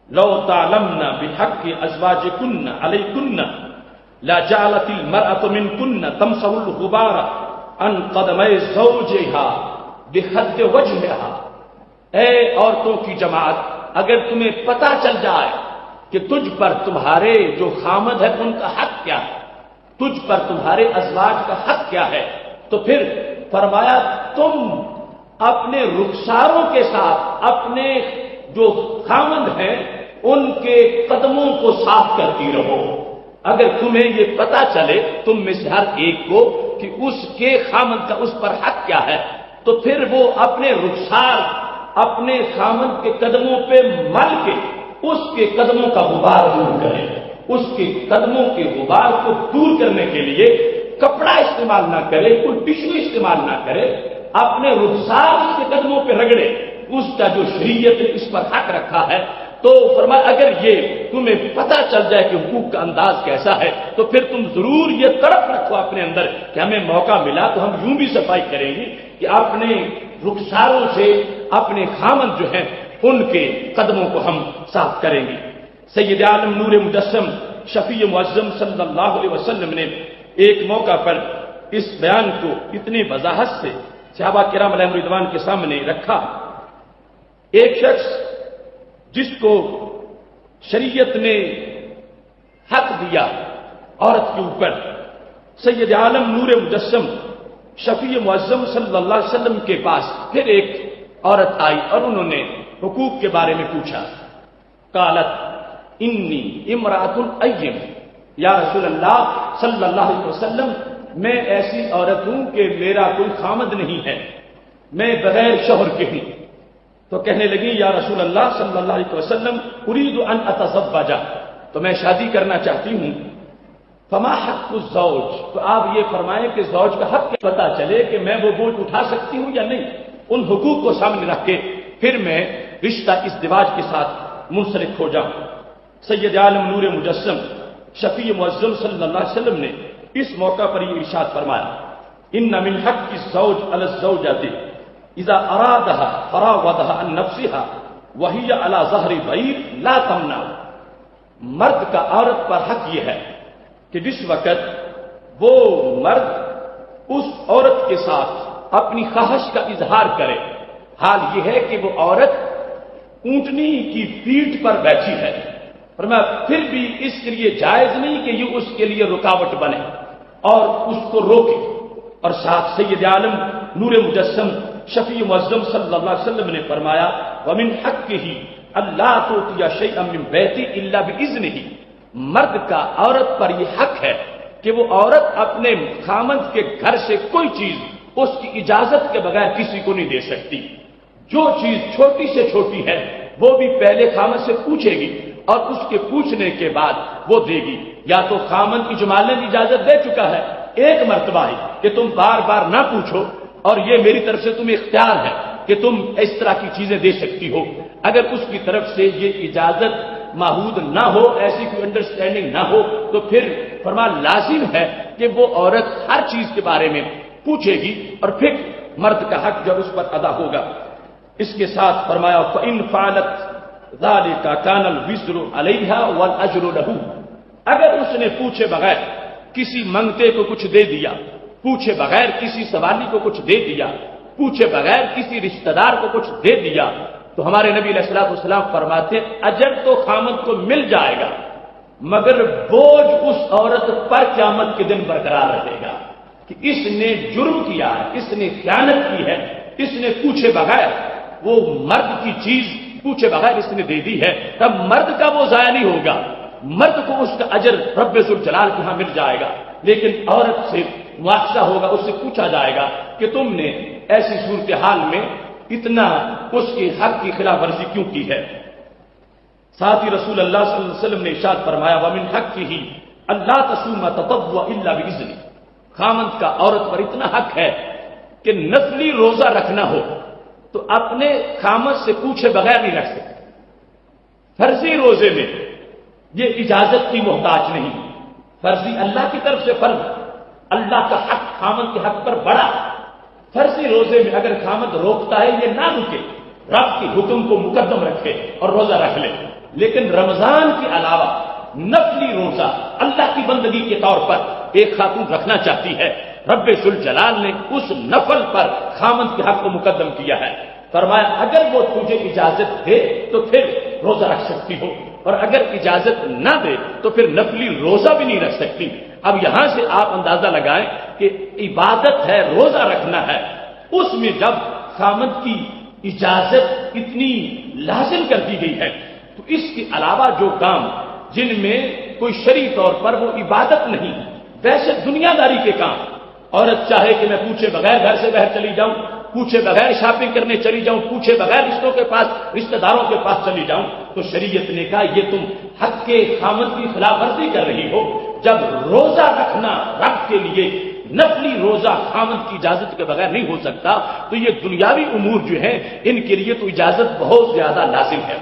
لو تعلمن بحق ازواجکن علیکن لجعلت المرأة منکن تمسح الغبار عن قدمی زوجها بخد وجهها، اے عورتوں کی جماعت، اگر تمہیں پتہ چل جائے کہ تجھ پر تمہارے جو خامد ہے ان کا حق کیا ہے، تجھ پر تمہارے ازواج کا حق کیا ہے، تو پھر فرمایا تم اپنے رخساروں کے ساتھ اپنے جو خامد ہیں ان کے قدموں کو صاف کرتی رہو۔ اگر تمہیں یہ پتہ چلے تم میں سے ہر ایک کو کہ اس کے خامد کا اس پر حق کیا ہے، تو پھر وہ اپنے رخسار اپنے خامد کے قدموں پہ مل کے اس کے قدموں کا غبار دور کرے، اس کے قدموں کے غبار کو دور کرنے کے لیے کپڑا استعمال نہ کرے، کوئی ٹشو استعمال نہ کرے، اپنے رخسار اس کے قدموں پہ رگڑے، اس کا جو شریعت نے اس پر حق رکھا ہے۔ تو فرمایا اگر یہ تمہیں پتہ چل جائے کہ حقوق کا انداز کیسا ہے تو پھر تم ضرور یہ طرف رکھو اپنے اندر کہ ہمیں موقع ملا تو ہم یوں بھی صفائی کریں گے کہ اپنے رخساروں سے اپنے خامد جو ہیں ان کے قدموں کو ہم صاف کریں گے۔ سید عالم نور مجسم شفیع معظم صلی اللہ علیہ وسلم نے ایک موقع پر اس بیان کو اتنی وضاحت سے صحابہ کرام علیہم رضوان کے سامنے رکھا۔ ایک شخص جس کو شریعت نے حق دیا عورت کے اوپر سید عالم نور مجسم شفیع معظم صلی اللہ علیہ وسلم کے پاس پھر ایک عورت آئی اور انہوں نے حقوق کے بارے میں پوچھا. قالت انی امرأۃ ایم، یا رسول اللہ صلی اللہ علیہ وسلم میں ایسی عورت ہوں کہ میرا کوئی خامد نہیں ہے، میں بغیر شوہر کے ہوں. تو کہنے لگی یا رسول اللہ صلی اللہ علیہ وسلم اريد ان اتزوج، تو میں شادی کرنا چاہتی ہوں. فما حق الزوج، تو آپ یہ فرمائیں کہ زوج کا حق پتہ چلے کہ میں وہ بوجھ اٹھا سکتی ہوں یا نہیں. ان حقوق کو سامنے رکھ کے پھر میں رشتہ ازدواج کے ساتھ منسلک ہو جاؤں. سید عالم نور مجسم شفیع معظم صلی اللہ علیہ وسلم نے اس موقع پر یہ ارشاد فرمایا ان من حق الزوج علی الزوجۃ اذا ارادها فراودها عن نفسها وهي على ظهر بعیر لا تمنع. مرد کا عورت پر حق یہ ہے کہ جس وقت وہ مرد اس عورت کے ساتھ اپنی خواہش کا اظہار کرے، حال یہ ہے کہ وہ عورت اونٹنی کی پیٹھ پر بیٹھی ہے، فرمایا پھر بھی اس کے لیے جائز نہیں کہ یہ اس کے لیے رکاوٹ بنے اور اس کو روکے. اور ساتھ سید عالم نور مجسم شفیع معظم صلی اللہ علیہ وسلم نے فرمایا ومن حقہ الا تعطی شیئا من بیتی الا باذنہ. مرد کا عورت پر یہ حق ہے کہ وہ عورت اپنے خامند کے گھر سے کوئی چیز اس کی اجازت کے بغیر کسی کو نہیں دے سکتی. جو چیز چھوٹی سے چھوٹی ہے وہ بھی پہلے خامند سے پوچھے گی اور اس کے پوچھنے کے بعد وہ دے گی. یا تو خامند اجمالاً اجازت دے چکا ہے ایک مرتبہ ہی کہ تم بار بار نہ پوچھو اور یہ میری طرف سے تمہیں اختیار ہے کہ تم اس طرح کی چیزیں دے سکتی ہو. اگر اس کی طرف سے یہ اجازت معہود نہ ہو، ایسی کوئی انڈرسٹینڈنگ نہ ہو، تو پھر فرمان لازم ہے کہ وہ عورت ہر چیز کے بارے میں پوچھے گی اور پھر مرد کا حق جب اس پر ادا ہوگا. اس کے ساتھ فرمایا فَإِنْ فَعَلَتْ ذَلِكَ كَانَ الْوِزْرُ عَلَيْهَا وَالْأَجْرُ لَهُ. اگر اس نے پوچھے بغیر کسی منگتے کو کچھ دے دیا، پوچھے بغیر کسی سوالی کو کچھ دے دیا، پوچھے بغیر کسی رشتہ دار کو کچھ دے دیا، تو ہمارے نبی علیہ الصلوۃ والسلام فرماتے ہیں اجر تو خامد کو مل جائے گا مگر بوجھ اس عورت پر قیامت کے دن برقرار رہے گا کہ اس نے جرم کیا ہے، اس نے خیانت کی ہے، اس نے پوچھے بغیر وہ مرد کی چیز پوچھے بغیر اس نے دے دی ہے. تب مرد کا وہ ضائع نہیں ہوگا، مرد کو اس کا اجر رب ذوالجلال کے ہاں مل جائے گا، لیکن عورت سے مواخذہ ہوگا، اس سے پوچھا جائے گا کہ تم نے ایسی صورتحال میں اتنا اس کے حق کی خلاف ورزی کیوں کی ہے. ساتھ ہی رسول اللہ صلی اللہ علیہ وسلم نے ارشاد فرمایا ومن حقہ اللہ تصوم تطوع الا باذنہ. خامند کا عورت پر اتنا حق ہے کہ نفلی روزہ رکھنا ہو تو اپنے خامند سے پوچھے بغیر نہیں رکھ سکتے. فرضی روزے میں یہ اجازت کی محتاج نہیں، فرضی اللہ کی طرف سے فرض، اللہ کا حق خامند کے حق پر بڑا. فرضی روزے میں اگر خامند روکتا ہے یہ نہ رکے، رب کے حکم کو مقدم رکھے اور روزہ رکھ لے. لیکن رمضان کے علاوہ نفلی روزہ اللہ کی بندگی کے طور پر ایک خاتون رکھنا چاہتی ہے، رب ذوالجلال نے اس نفل پر خامند کے حق کو مقدم کیا ہے. فرمایا اگر وہ تجھے اجازت دے تو پھر روزہ رکھ سکتی ہو، اور اگر اجازت نہ دے تو پھر نفلی روزہ بھی نہیں رکھ سکتی. اب یہاں سے آپ اندازہ لگائیں کہ عبادت ہے، روزہ رکھنا ہے، اس میں جب خامند کی اجازت اتنی لازم کر دی گئی ہے تو اس کے علاوہ جو کام جن میں کوئی شرعی طور پر وہ عبادت نہیں، ویسے دنیا داری کے کام، عورت چاہے کہ میں پوچھے بغیر گھر سے باہر چلی جاؤں، پوچھے بغیر شاپنگ کرنے چلی جاؤں، پوچھے بغیر رشتوں کے پاس رشتہ داروں کے پاس چلی جاؤں، تو شریعت نے کہا یہ تم حق کے خامند کی خلاف ورزی کر رہی ہو. جب روزہ رکھنا رب کے لیے نفلی روزہ خامند کی اجازت کے بغیر نہیں ہو سکتا تو یہ دنیاوی امور جو ہیں ان کے لیے تو اجازت بہت زیادہ لازم ہے.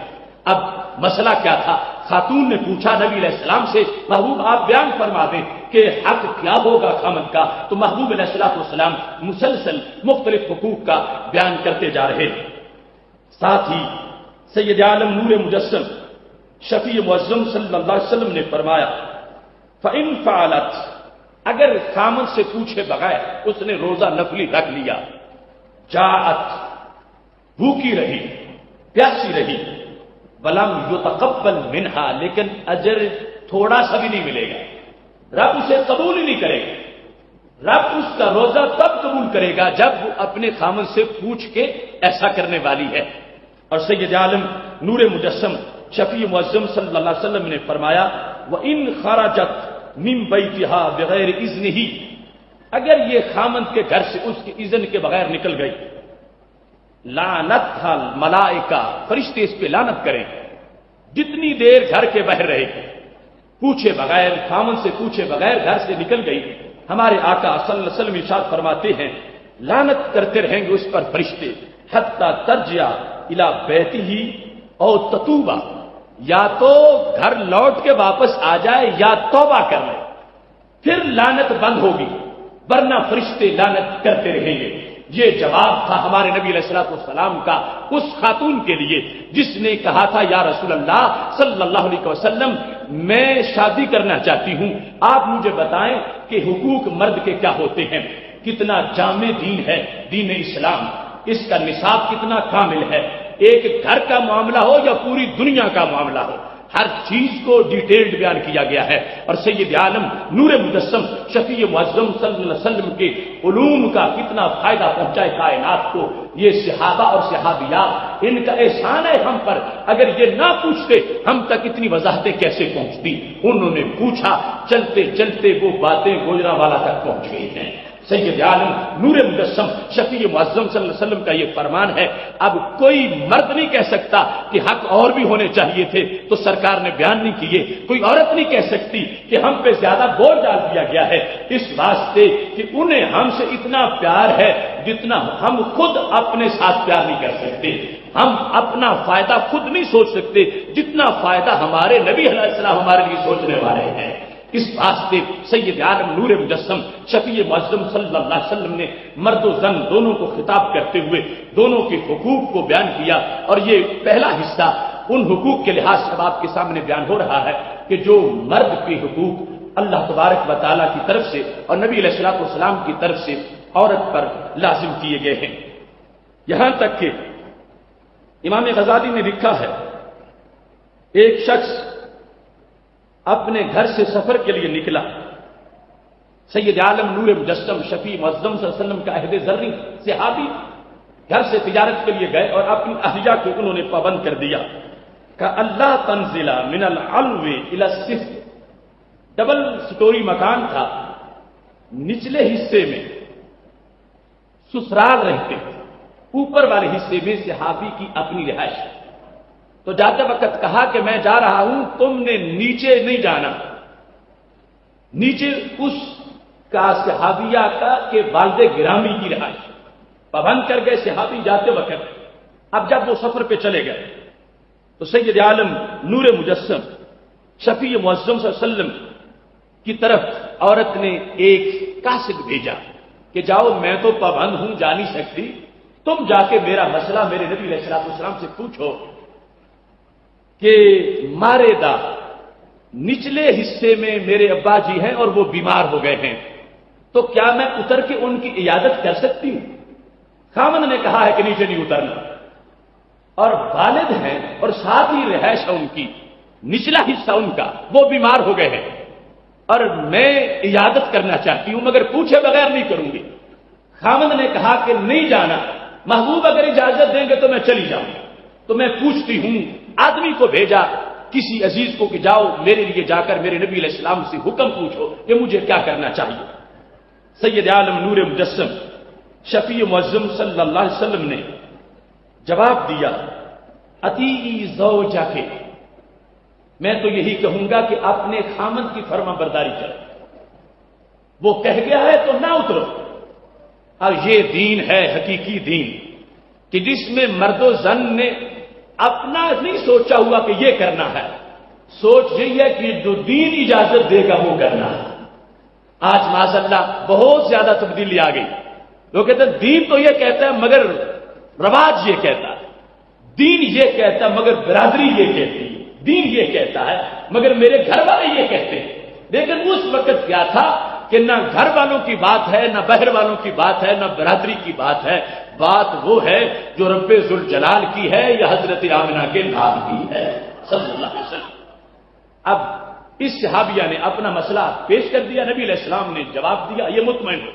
اب مسئلہ کیا تھا؟ خاتون نے پوچھا نبی علیہ السلام سے محبوب آپ بیان فرما دیں کہ حق کیا ہوگا خامند کا. تو محبوب علیہ السلام مسلسل مختلف حقوق کا بیان کرتے جا رہے. ساتھ ہی سید عالم نور مجسم شفیع معظم صلی اللہ علیہ وسلم نے فرمایا فَإِنْ فَعَلَتْ اگر خامند سے پوچھے بغیر اس نے روزہ نفلی رکھ لیا، جاءت بھوکی رہی پیاسی رہی، ولم یتقبل منہا لیکن اجر تھوڑا سا بھی نہیں ملے گا، رب اسے قبول ہی نہیں کرے گا۔ رب اس کا روزہ تب قبول کرے گا جب وہ اپنے خامن سے پوچھ کے ایسا کرنے والی ہے۔ اور سید عالم نور مجسم شفیع معظم صلی اللہ علیہ وسلم نے فرمایا وَإِنْ خَرَجَتْ مِنْ بَيْتِهَا بِغَيْرِ إِذْنِهِ، اگر یہ خامند کے گھر سے اس کے اذن کے بغیر نکل گئی، لعنتھا الملائکہ، فرشتے اس پہ لعنت کریں، جتنی دیر گھر کے باہر رہے گی، پوچھے بغیر، خامند سے پوچھے بغیر گھر سے نکل گئی، ہمارے آقا صلی اللہ علیہ وسلم ارشاد فرماتے ہیں لعنت کرتے رہیں گے اس پر فرشتے حتی ترجع الی بیتہ او تتوبہ، یا تو گھر لوٹ کے واپس آ جائے یا توبہ کر لے، پھر لعنت بند ہوگی، ورنہ فرشتے لعنت کرتے رہیں گے۔ یہ جواب تھا ہمارے نبی علیہ الصلوۃ والسلام کا اس خاتون کے لیے جس نے کہا تھا یا رسول اللہ صلی اللہ علیہ وسلم میں شادی کرنا چاہتی ہوں، آپ مجھے بتائیں کہ حقوق مرد کے کیا ہوتے ہیں۔ کتنا جامع دین ہے دین اسلام، اس کا نصاب کتنا کامل ہے، ایک گھر کا معاملہ ہو یا پوری دنیا کا معاملہ ہو، ہر چیز کو ڈیٹیلڈ بیان کیا گیا ہے۔ اور سید عالم نور مجسم شفیع معظم صلی اللہ علیہ وسلم کے علوم کا کتنا فائدہ پہنچائے کائنات کو، یہ صحابہ اور صحابیات، ان کا احسان ہے ہم پر، اگر یہ نہ پوچھتے ہم تک اتنی وضاحتیں کیسے پہنچتی۔ انہوں نے پوچھا، چلتے چلتے وہ باتیں گوجرانوالا تک پہنچ گئی ہیں۔ سید عالم نور مجسم شفیع معظم صلی اللہ علیہ وسلم کا یہ فرمان ہے، اب کوئی مرد نہیں کہہ سکتا کہ حق اور بھی ہونے چاہیے تھے تو سرکار نے بیان نہیں کیے، کوئی عورت نہیں کہہ سکتی کہ ہم پہ زیادہ بوجھ ڈال دیا گیا ہے، اس واسطے کہ انہیں ہم سے اتنا پیار ہے جتنا ہم خود اپنے ساتھ پیار نہیں کر سکتے، ہم اپنا فائدہ خود نہیں سوچ سکتے جتنا فائدہ ہمارے نبی علیہ السلام ہمارے لیے سوچنے والے ہیں۔ اس واسطے سید عالم نور مجسم شفیع معظم صلی اللہ علیہ وسلم نے مرد و زن دونوں کو خطاب کرتے ہوئے دونوں کے حقوق کو بیان کیا، اور یہ پہلا حصہ ان حقوق کے لحاظ سے آپ کے سامنے بیان ہو رہا ہے کہ جو مرد کے حقوق اللہ تبارک و تعالیٰ کی طرف سے اور نبی علیہ الصلوۃ والسلام کی طرف سے عورت پر لازم کیے گئے ہیں، یہاں تک کہ امام غزالی نے لکھا ہے ایک شخص اپنے گھر سے سفر کے لیے نکلا، سید عالم نور مجسم شفیع معظم صلی اللہ علیہ وسلم کا عہد زرعی صحابی، گھر سے تجارت کے لیے گئے اور اپنی اہلیہ کو انہوں نے پابند کر دیا کہ اللہ تنزلہ من العلو الی الصفر، ڈبل سٹوری مکان تھا، نچلے حصے میں سسرال رہتے، اوپر والے حصے میں صحابی کی اپنی رہائش، تو جاتے وقت کہا کہ میں جا رہا ہوں، تم نے نیچے نہیں جانا، نیچے اس کا صحابیہ کا کہ والد گرامی کی رہائش، پابند کر گئے صحابی جاتے وقت۔ اب جب وہ سفر پہ چلے گئے تو سید عالم نور مجسم شفیع معظم صلی اللہ علیہ وسلم کی طرف عورت نے ایک قاصد بھیجا کہ جاؤ میں تو پابند ہوں، جا نہیں سکتی، تم جا کے میرا مسئلہ میرے نبی علیہ الصلوۃ والسلام سے پوچھو کہ مارے دا نچلے حصے میں میرے ابا جی ہیں اور وہ بیمار ہو گئے ہیں، تو کیا میں اتر کے ان کی عیادت کر سکتی ہوں؟ خامند نے کہا ہے کہ نیچے نہیں اترنا، اور والد ہیں اور ساتھ ہی رہائش ہے ان کی، نچلا حصہ ان کا، وہ بیمار ہو گئے ہیں اور میں عیادت کرنا چاہتی ہوں مگر پوچھے بغیر نہیں کروں گی۔ خامند نے کہا کہ نہیں جانا، محبوب اگر اجازت دیں گے تو میں چلی جاؤں، تو میں پوچھتی ہوں، آدمی کو بھیجا کسی عزیز کو کہ جاؤ میرے لیے جا کر میرے نبی علیہ السلام سے حکم پوچھو کہ مجھے کیا کرنا چاہیے۔ سید عالم نور مجسم شفیع معظم صلی اللہ علیہ وسلم نے جواب دیا، اطیعی زوجک، میں تو یہی کہوں گا کہ اپنے خامند کی فرما برداری کرو، وہ کہہ گیا ہے تو نہ اترو۔ اور یہ دین ہے حقیقی دین کہ جس میں مرد و زن نے اپنا نہیں سوچا ہوا کہ یہ کرنا ہے، سوچ یہی ہے کہ جو دین اجازت دے گا وہ کرنا ہے۔ آج معاذ اللہ بہت زیادہ تبدیلی آ گئی، لوگ کہتے ہیں دین تو یہ کہتا ہے مگر رواج یہ کہتا ہے، دین یہ کہتا ہے مگر برادری یہ کہتی ہے، دین یہ کہتا ہے مگر میرے گھر والے یہ کہتے ہیں۔ لیکن اس وقت کیا تھا کہ نہ گھر والوں کی بات ہے، نہ بہر والوں کی بات ہے، نہ برادری کی بات ہے، بات وہ ہے جو رب ذوالجلال کی ہے یا حضرت آمنہ کے نام کی ہے صلی اللہ علیہ وسلم۔ اب اس صحابیہ نے اپنا مسئلہ پیش کر دیا، نبی علیہ السلام نے جواب دیا، یہ مطمئن ہو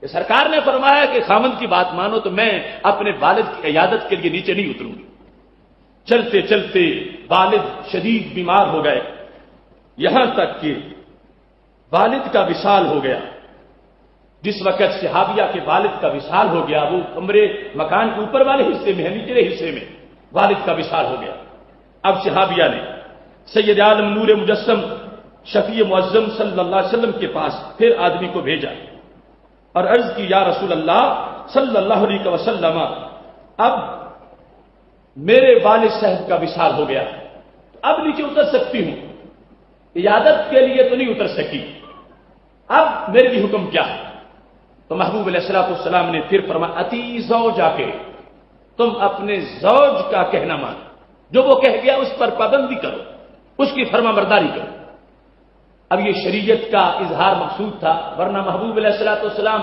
کہ سرکار نے فرمایا کہ خاوند کی بات مانو تو میں اپنے والد کی عیادت کے لیے نیچے نہیں اتروں گی۔ چلتے چلتے والد شدید بیمار ہو گئے، یہاں تک کہ والد کا وصال ہو گیا۔ جس وقت صحابیہ کے والد کا وصال ہو گیا، وہ کمرے مکان کے اوپر والے حصے میں ہے، نیچلے حصے میں والد کا وصال ہو گیا۔ اب صحابیہ نے سید عالم نور مجسم شفیع معظم صلی اللہ علیہ وسلم کے پاس پھر آدمی کو بھیجا اور عرض کی، یا رسول اللہ صلی اللہ علیہ وسلم، اب میرے والد صاحب کا وصال ہو گیا، اب نیچے اتر سکتی ہوں، عیادت کے لیے تو نہیں اتر سکی، اب میرے لیے حکم کیا ہے؟ تو محبوب علیہ الصلوۃ والسلام نے پھر فرمایا، اتی زوجا کے، تم اپنے زوج کا کہنا مان، جو وہ کہہ گیا اس پر پابندی کرو، اس کی فرما برداری کرو۔ اب یہ شریعت کا اظہار مقصود تھا، ورنہ محبوب علیہ الصلوۃ والسلام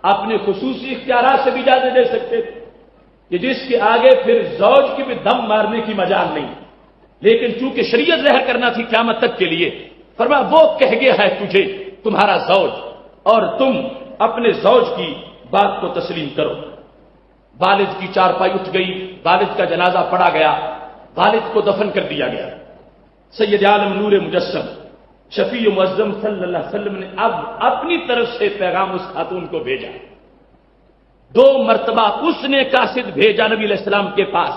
اپنے خصوصی اختیارات سے بھی اجازت دے سکتے تھے کہ جس کے آگے پھر زوج کی بھی دم مارنے کی مجال نہیں، لیکن چونکہ شریعت ظاہر کرنا تھی قیامت تک کے لیے، فرمایا وہ کہہ گیا ہے تجھے تمہارا زوج، اور تم اپنے زوج کی بات کو تسلیم کرو۔ والد کی چارپائی اٹھ گئی، والد کا جنازہ پڑا گیا، والد کو دفن کر دیا گیا۔ سید عالم نور مجسم شفیع معظم صلی اللہ علیہ وسلم نے اب اپنی طرف سے پیغام اس خاتون کو بھیجا، 2 مرتبہ اس نے قاصد بھیجا نبی علیہ السلام کے پاس،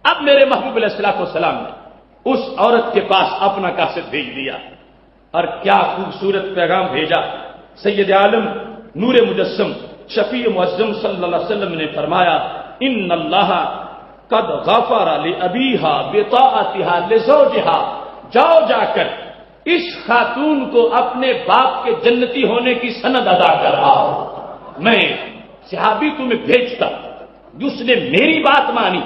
اب میرے محبوب علیہ السلام نے اس عورت کے پاس اپنا قاصد بھیج دیا، اور کیا خوبصورت پیغام بھیجا۔ سید عالم نور مجسم شفیع معظم صلی اللہ علیہ وسلم نے فرمایا، ان اللہ قد غفر لابیہا بطاعتہا لزوجہا، جاؤ جا کر اس خاتون کو اپنے باپ کے جنتی ہونے کی سند ادا کر آؤ۔ میں صحابی تمہیں بھیجتا، جس نے میری بات مانی،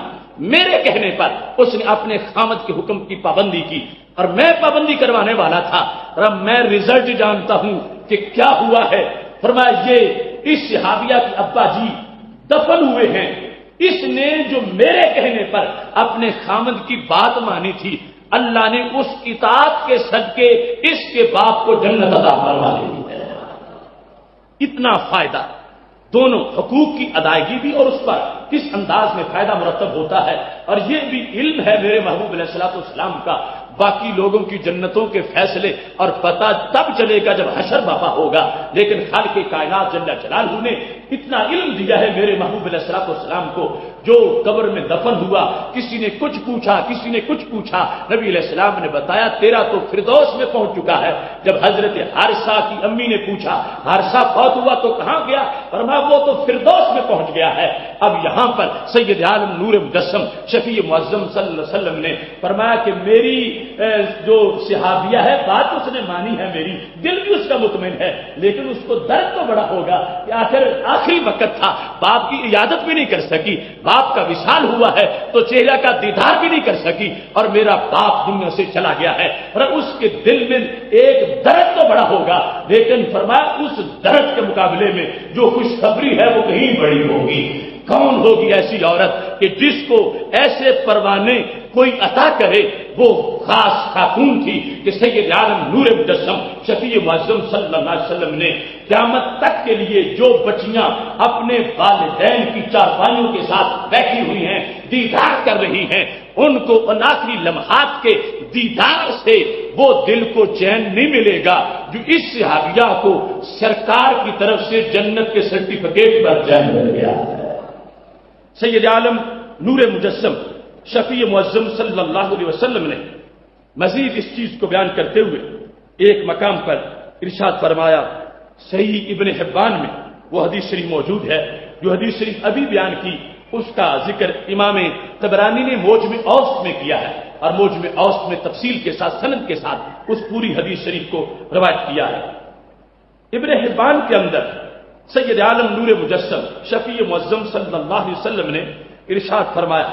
میرے کہنے پر اس نے اپنے خامد کے حکم کی پابندی کی، اور میں پابندی کروانے والا تھا، اور اب میں رزلٹ جانتا ہوں کہ کیا ہوا ہے۔ فرمایا یہ اس صحابیہ کے ابا جی دفن ہوئے ہیں، اس نے جو میرے کہنے پر اپنے خامد کی بات مانی تھی، اللہ نے اس اطاعت کے صدقے اس کے باپ کو جنت عطا فرما دی ہے۔ اتنا فائدہ، دونوں حقوق کی ادائیگی بھی اور اس پر کس انداز میں فائدہ مرتب ہوتا ہے، اور یہ بھی علم ہے میرے محبوب علیہ الصلوۃ والسلام کا۔ باقی لوگوں کی جنتوں کے فیصلے اور پتہ تب چلے گا جب حشر برپا ہوگا، لیکن خالق کائنات جل جلالہ نے اتنا علم دیا ہے میرے محبوب علیہ الصلوۃ والسلام کو۔ جو قبر میں دفن ہوا، کسی نے کچھ پوچھا، کسی نے کچھ پوچھا، نبی علیہ السلام نے بتایا تیرا تو فردوس میں پہنچ چکا ہے۔ جب حضرت حارثہ کی امی نے پوچھا حارثہ فوت ہوا تو کہاں گیا، فرمایا وہ تو فردوس میں پہنچ گیا ہے۔ اب یہاں پر سید عالم نور مجسم شفیع معظم صلی اللہ علیہ وسلم نے فرمایا کہ میری جو صحابیہ ہے بات اس نے مانی ہے، میری دل بھی اس کا مطمئن ہے، لیکن اس کو درد تو بڑا ہوگا کہ آخر آخری وقت تھا، باپ کی عیادت بھی نہیں کر سکی، باپ کا وصال ہوا ہے تو چہرہ کا دیدار بھی نہیں کر سکی، اور میرا باپ دنیا سے چلا گیا ہے، اور اس کے دل میں ایک درد تو بڑا ہوگا، لیکن فرمایا اس درد کے مقابلے میں جو خوشخبری ہے وہ کہیں بڑی ہوگی۔ کون ہوگی ایسی عورت کہ جس کو ایسے پروانے کوئی عطا کرے؟ وہ خاص خاتون تھی کہ سید عالم نور مجسم شفیع معظم صلی اللہ علیہ وسلم نے قیامت تک کے لیے جو بچیاں اپنے والدین کی چارپائیوں کے ساتھ بیٹھی ہوئی ہیں، دیدار کر رہی ہیں، ان کو ان آخری لمحات کے دیدار سے وہ دل کو چین نہیں ملے گا جو اس صحابیہ کو سرکار کی طرف سے جنت کے سرٹیفکیٹ پر چین مل گیا ہے۔ سید عالم نور مجسم شفیع معظم صلی اللہ علیہ وسلم نے مزید اس چیز کو بیان کرتے ہوئے ایک مقام پر ارشاد فرمایا، صحیح ابن حبان میں وہ حدیث شریف موجود ہے جو حدیث شریف ابھی بیان کی، اس کا ذکر امام طبرانی نے موجم اوسط میں کیا ہے، اور موجم اوسط میں تفصیل کے ساتھ سند کے ساتھ اس پوری حدیث شریف کو روایت کیا ہے۔ ابن حبان کے اندر سید عالم نور مجسم شفیع معظم صلی اللہ علیہ وسلم نے ارشاد فرمایا،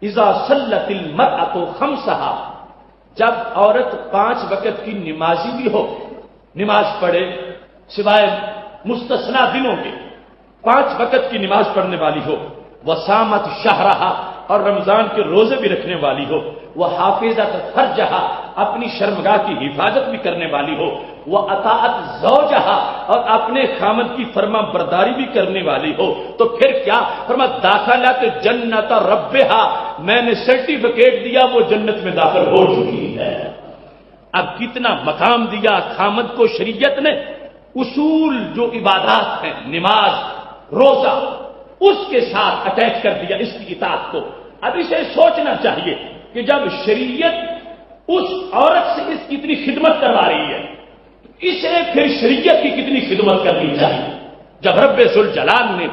اذا صلت المرأة خمسها، جب عورت 5 وقت کی نمازی بھی ہو، نماز پڑھے سوائے مستثنا دنوں کے 5 وقت کی نماز پڑھنے والی ہو، وصامت شہرہا، اور رمضان کے روزے بھی رکھنے والی ہو، وہ حافظت فرجہا، اپنی شرمگاہ کی حفاظت بھی کرنے والی ہو، وہ اطاعت زوجہا اور اپنے خامد کی فرما برداری بھی کرنے والی ہو، تو پھر کیا فرما داخلت جنت ربہا، میں نے سرٹیفکیٹ دیا وہ جنت میں داخل ہو چکی ہے۔ اب کتنا مقام دیا خامد کو شریعت نے، اصول جو عبادات ہیں نماز روزہ اس کے ساتھ اٹیچ کر دیا اس کی اطاعت کو۔ اب اسے سوچنا چاہیے کہ جب شریعت اس عورت سے اس کی اتنی خدمت کروا رہی ہے، اسے پھر شریعت کی کتنی خدمت کرنی چاہیے۔ جب رب ذوالجلال نے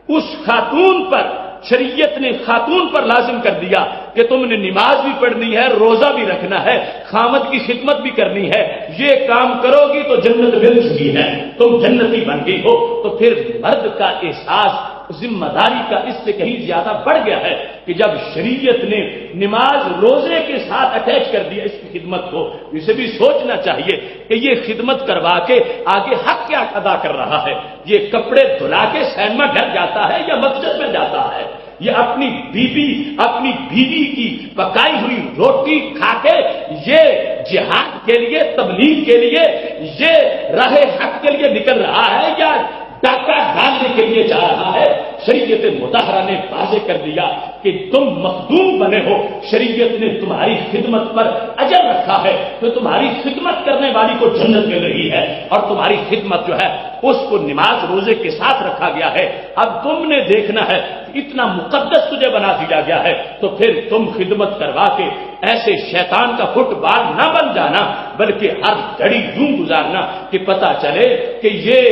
اس خاتون پر، شریعت نے خاتون پر لازم کر دیا کہ تم نے نماز بھی پڑھنی ہے، روزہ بھی رکھنا ہے، خامد کی خدمت بھی کرنی ہے، یہ کام کرو گی تو جنت مل چکی ہے، تم جنتی بن گئی ہو، تو پھر مرد کا احساس ذمہ داری کا اس سے کہیں زیادہ بڑھ گیا ہے کہ جب شریعت نے نماز روزے کے ساتھ اٹیچ کر دیا اس کی خدمت کو، اسے بھی سوچنا چاہیے کہ یہ خدمت کروا کے آگے حق کیا ادا کر رہا ہے۔ یہ کپڑے دھلا کے سینما گھر جاتا ہے یا مسجد میں جاتا ہے؟ یہ اپنی بیوی کی پکائی ہوئی روٹی کھا کے یہ جہاد کے لیے، تبلیغ کے لیے، یہ راہ حق کے لیے نکل رہا ہے یا ڈاکہ ڈالنے کے لیے جا رہا ہے؟ شریعت مطہرہ نے واضح کر دیا کہ تم مخدوم بنے ہو، شریعت نے تمہاری خدمت پر اجر رکھا ہے، تو تمہاری خدمت کرنے والی کو جنت مل رہی ہے، اور تمہاری خدمت جو ہے اس کو نماز روزے کے ساتھ رکھا گیا ہے۔ اب تم نے دیکھنا ہے اتنا مقدس تجھے بنا دیا گیا ہے، تو پھر تم خدمت کروا کے ایسے شیطان کا فٹ بال نہ بن جانا، بلکہ ہر گھڑی یوں گزارنا کہ پتہ چلے کہ یہ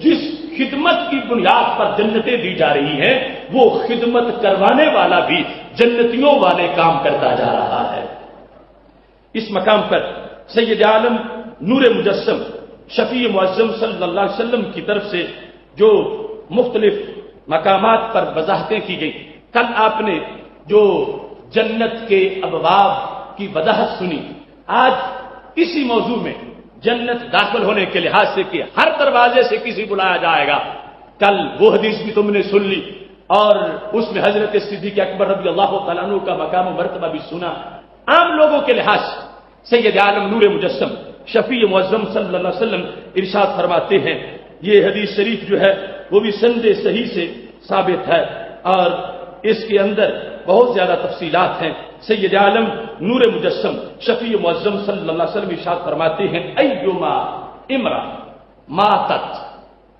جس خدمت کی بنیاد پر جنتیں دی جا رہی ہیں وہ خدمت کروانے والا بھی جنتیوں والے کام کرتا جا رہا ہے۔ اس مقام پر سید عالم نور مجسم شفیع معظم صلی اللہ علیہ وسلم کی طرف سے جو مختلف مقامات پر وضاحتیں کی گئی، کل آپ نے جو جنت کے ابواب کی وضاحت سنی، آج اسی موضوع میں جنت داخل ہونے کے لحاظ سے کہ ہر دروازے سے کسی بلایا جائے گا، کل وہ حدیث بھی تم نے سن لی اور اس میں حضرت صدیق اکبر رضی اللہ تعالیٰ عنہ کا مقام و مرتبہ بھی سنا۔ عام لوگوں کے لحاظ سید عالم نور مجسم شفیع معظم صلی اللہ علیہ وسلم ارشاد فرماتے ہیں، یہ حدیث شریف جو ہے وہ بھی سند صحیح سے ثابت ہے اور اس کے اندر بہت زیادہ تفصیلات ہیں۔ سید عالم نور مجسم شفیع معظم صلی اللہ علیہ وسلم ارشاد فرماتے ہیں، ایما امرأ ماتت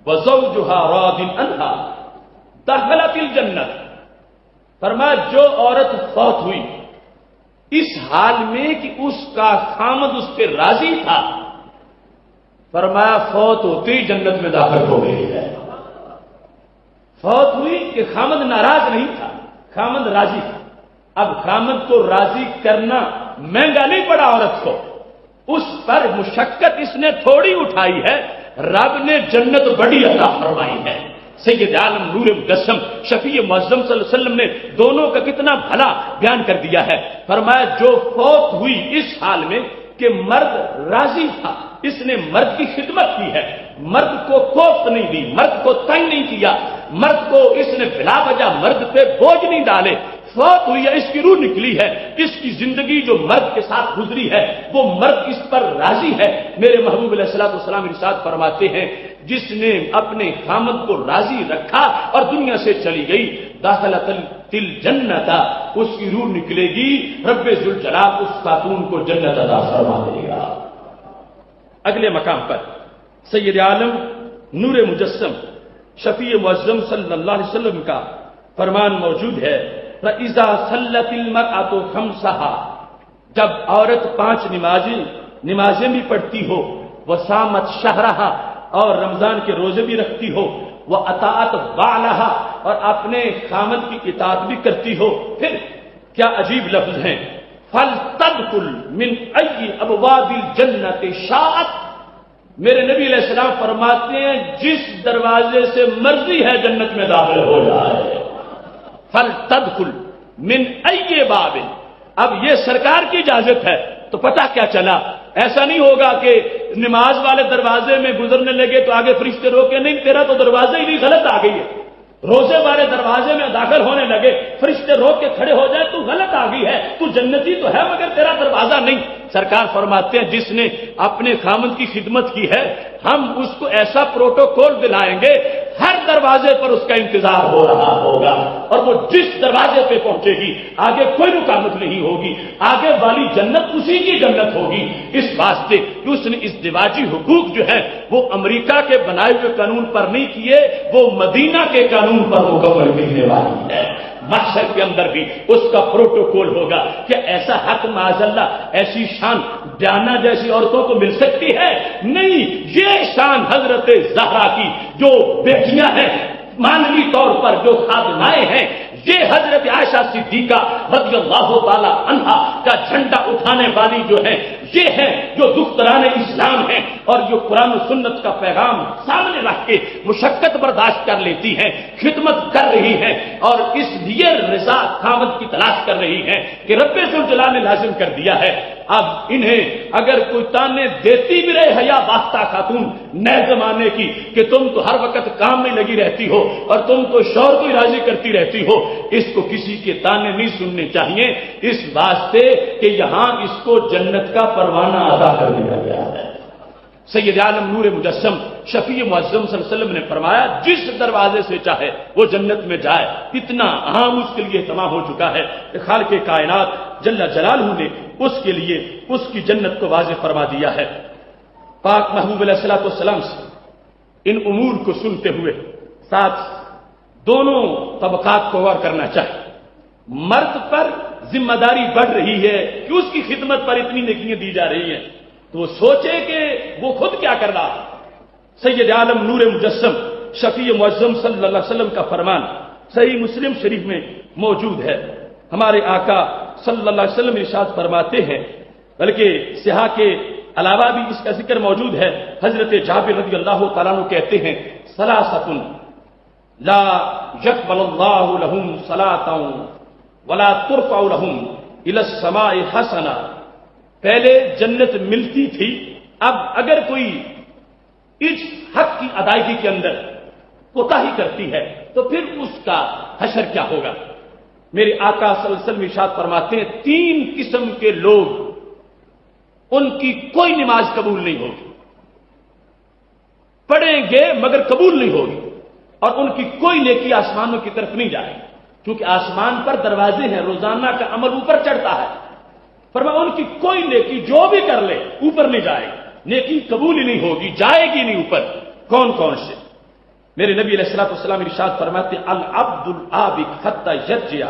وزوجها راض عنها دخلت الجنت، فرمایا جو عورت فوت ہوئی اس حال میں کہ اس کا خامد اس پہ راضی تھا، فرمایا فوت ہوتے ہی جنت میں داخل ہو گئی ہے۔ فوت ہوئی کہ خامد ناراض نہیں تھا، خامد راضی تھا۔ اب خامد کو راضی کرنا مہنگا نہیں پڑا عورت کو، اس پر مشقت اس نے تھوڑی اٹھائی ہے، رب نے جنت بڑی عطا فرمائی ہے۔ سید عالم نور مجسم شفیع معظم صلی اللہ علیہ وسلم نے دونوں کا کتنا بھلا بیان کر دیا ہے۔ فرمایا جو فوت ہوئی اس حال میں کہ مرد راضی تھا، اس نے مرد کی خدمت کی ہے، مرد کو کوفت نہیں دی، مرد کو تنگ نہیں کیا، مرد کو اس نے بلا وجہ مرد پہ بوجھ نہیں ڈالے، فوت ہوئی ہے، اس کی روح نکلی ہے، اس کی زندگی جو مرد کے ساتھ گزری ہے وہ مرد اس پر راضی ہے۔ میرے محبوب علیہ الصلوۃ والسلام ارشاد فرماتے ہیں، جس نے اپنے خامد کو راضی رکھا اور دنیا سے چلی گئی، داخلت الجنت، اس کی روح نکلے گی، رب ذوالجلال اس خاتون کو جنت عطا فرما دے گا۔ اگلے مقام پر سید عالم نور مجسم شفیع معظم صلی اللہ علیہ وسلم کا فرمان موجود ہے، فَإِذَا صَلَّتِ الْمَرْأَةُ خَمْسَهَا، جب عورت 5 نمازیں بھی پڑھتی ہو، وَصَامَتْ شَهْرَهَا، اور رمضان کے روزے بھی رکھتی ہو، وَأَطَاعَتْ بَعْلَهَا، اور اپنے خامد کی اطاعت بھی کرتی ہو، پھر کیا عجیب لفظ ہیں، فَلْتَدْخُلْ مِنْ أَيِّ أَبْوَابِ الْجَنَّةِ شَاءَتْ، میرے نبی علیہ السلام فرماتے ہیں جس دروازے سے مرضی ہے جنت میں داخل ہو جائے، فَلْتَدْخُلْ مِنْ أَيِّ بَابٍ، اب یہ سرکار کی اجازت ہے تو پتہ کیا چلا، ایسا نہیں ہوگا کہ نماز والے دروازے میں گزرنے لگے تو آگے فرشتے روکے، نہیں تیرا تو دروازہ ہی نہیں، غلط آ گئی ہے، روزے والے دروازے میں داخل ہونے لگے، فرشتے روک کے کھڑے ہو جائے تو غلط آ گئی ہے، تو جنتی تو ہے مگر تیرا دروازہ نہیں۔ سرکار فرماتے ہیں جس نے اپنے خامند کی خدمت کی ہے ہم اس کو ایسا پروٹوکول دلائیں گے ہر دروازے پر اس کا انتظار ہو رہا ہوگا، اور وہ جس دروازے پہ پہنچے گی آگے کوئی رکاوٹ نہیں ہوگی، آگے والی جنت اسی کی جنت ہوگی۔ اس واسطے کہ اس نے ازدواجی حقوق جو ہے وہ امریکہ کے بنائے ہوئے قانون پر نہیں کیے، وہ مدینہ کے قانون پر مکمل کرنے والی ہے۔ محشر کے اندر بھی اس کا پروٹوکول ہوگا کہ ایسا حق معاذ اللہ، ایسی شان ڈیانا جیسی عورتوں کو مل سکتی ہے؟ نہیں، یہ شان حضرت زہرا کی جو بیٹیاں ہیں مانوی طور پر جو خادمائیں ہیں، یہ حضرت عائشہ صدیقہ رضی اللہ تعالی عنہا کا جھنڈا اٹھانے والی جو ہے، یہ ہے جو دختران اسلام ہیں اور جو قرآن و سنت کا پیغام سامنے رکھ کے مشقت برداشت کر لیتی ہیں، خدمت کر رہی ہیں، اور اس لیے رضا خاوند کی تلاش کر رہی ہیں کہ رب ذوالجلال نے لازم کر دیا ہے۔ اب انہیں اگر کوئی تانے دیتی بھی رہے حیا باختہ خاتون نئے زمانے کی کہ تم تو ہر وقت کام میں لگی رہتی ہو اور تم تو شوہر کو راضی کرتی رہتی ہو، اس کو کسی کے تانے نہیں سننے چاہیے، اس واسطے کہ یہاں اس کو جنت کا پروانہ عطا کر دیا گیا ہے۔ سید عالم نور مجسم شفیع معظم صلی اللہ علیہ وسلم نے فرمایا جس دروازے سے چاہے وہ جنت میں جائے، اتنا عام اس کے لیے تمام ہو چکا ہے کہ خالق کائنات جل جلالہ نے اس کے لیے اس کی جنت کو واضح فرما دیا ہے۔ پاک محبوب علیہ الصلوۃ والسلام سے ان امور کو سنتے ہوئے ساتھ دونوں طبقات کو غور کرنا چاہیے۔ مرد پر ذمہ داری بڑھ رہی ہے کہ اس کی خدمت پر اتنی نیکیاں دی جا رہی ہیں، تو وہ سوچے کہ وہ خود کیا کر رہا ہے۔ سید عالم نور مجسم شفیع معظم صلی اللہ علیہ وسلم کا فرمان صحیح مسلم شریف میں موجود ہے۔ ہمارے آقا صلی اللہ علیہ وسلم ارشاد فرماتے ہیں، بلکہ سیاح کے علاوہ بھی اس کا ذکر موجود ہے۔ حضرت جابر رضی اللہ تعالیٰ عنہ کہتے ہیں ثلاثۃ لا يقبل اللہ لہم صلاۃ ولا ترفع لہم الی السماء حسنہ۔ پہلے جنت ملتی تھی، اب اگر کوئی اس حق کی ادائیگی کے اندر کوتاہی کرتی ہے تو پھر اس کا حشر کیا ہوگا؟ میرے آقا صلی اللہ علیہ وسلم ارشاد فرماتے ہیں تین قسم کے لوگ ان کی کوئی نماز قبول نہیں ہوگی، پڑھیں گے مگر قبول نہیں ہوگی، اور ان کی کوئی نیکی آسمانوں کی طرف نہیں جائے گی، کیونکہ آسمان پر دروازے ہیں، روزانہ کا عمل اوپر چڑھتا ہے۔ فرمایا ان کی کوئی نیکی جو بھی کر لے اوپر نہیں جائے گی، نیکی قبول ہی نہیں ہوگی، جائے گی نہیں اوپر۔ کون کون سے؟ میرے نبی علیہ الصلوۃ والسلام ارشاد فرماتے العبد العابد حتی یرجع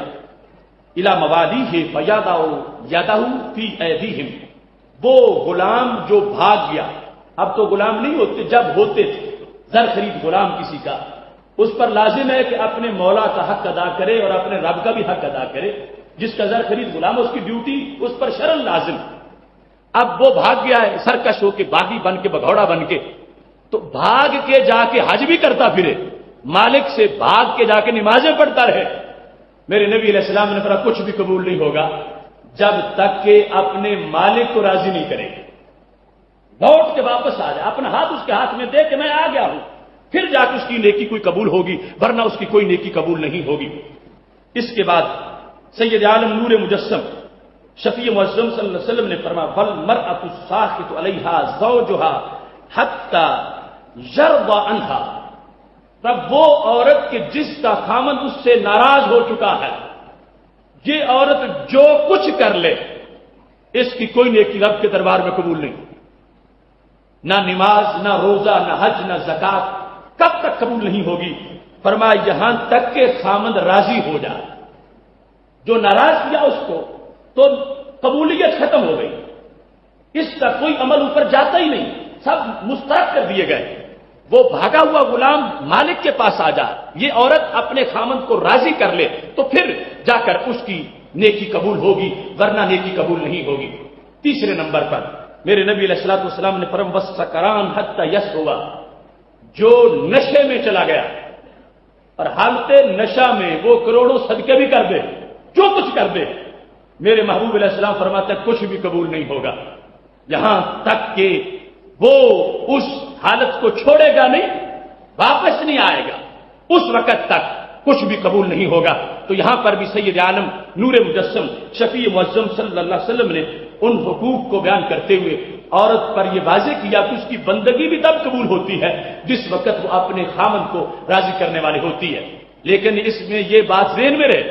الی موالیہ فیضع یدہ فی ایدیہم۔ وہ غلام جو بھاگ گیا، اب تو غلام نہیں ہوتے، جب ہوتے تھے زر خرید غلام کسی کا، اس پر لازم ہے کہ اپنے مولا کا حق ادا کرے اور اپنے رب کا بھی حق ادا کرے۔ جس کا زر خرید غلام اس کی ڈیوٹی اس پر شرعاً لازم۔ اب وہ بھاگ گیا ہے سرکش ہو کے، باغی بن کے، بگھوڑا بن کے، تو بھاگ کے جا کے حج بھی کرتا پھرے، مالک سے بھاگ کے جا کے نمازیں پڑھتا رہے۔ میرے نبی علیہ السلام نے فرمایا کچھ بھی قبول نہیں ہوگا جب تک کہ اپنے مالک کو راضی نہیں کرے، لوٹ کے واپس آ جائے، اپنا ہاتھ اس کے ہاتھ میں دے کہ میں آ گیا ہوں، پھر جا کے اس کی نیکی کوئی قبول ہوگی، ورنہ اس کی کوئی نیکی قبول نہیں ہوگی۔ اس کے بعد سید عالم نور مجسم شفیع معظم صلی اللہ علیہ وسلم نے فرمایا والمرأة الساخط علیہا زوجہا حتی یرضی عنہا۔ تب وہ عورت کہ جس کا خامند اس سے ناراض ہو چکا ہے، یہ عورت جو کچھ کر لے اس کی کوئی نیکی رب کے دربار میں قبول نہیں، نہ نماز، نہ روزہ، نہ حج، نہ زکات، کب تک قبول نہیں ہوگی؟ فرمایا یہاں تک کہ خامند راضی ہو جائے۔ جو ناراض کیا اس کو تو قبولیت ختم ہو گئی، اس کا کوئی عمل اوپر جاتا ہی نہیں، سب مسترد کر دیے گئے۔ وہ بھاگا ہوا غلام مالک کے پاس آ جائے، یہ عورت اپنے خامند کو راضی کر لے تو پھر جا کر اس کی نیکی قبول ہوگی، ورنہ نیکی قبول نہیں ہوگی۔ تیسرے نمبر پر میرے نبی علیہ الصلوۃ والسلام نے فرمایا والسکران حتی یسہو، جو نشے میں چلا گیا اور حالت نشہ میں وہ کروڑوں صدقے بھی کر دے، جو کچھ کر دے، میرے محبوب علیہ السلام فرماتے ہیں کچھ بھی قبول نہیں ہوگا یہاں تک کہ وہ اس حالت کو چھوڑے گا نہیں، واپس نہیں آئے گا، اس وقت تک کچھ بھی قبول نہیں ہوگا۔ تو یہاں پر بھی سید عالم نور مجسم شفیع معظم صلی اللہ علیہ وسلم نے ان حقوق کو بیان کرتے ہوئے عورت پر یہ واضح کیا کہ اس کی بندگی بھی تب قبول ہوتی ہے جس وقت وہ اپنے خامند کو راضی کرنے والی ہوتی ہے۔ لیکن اس میں یہ بات ذہن میں رہے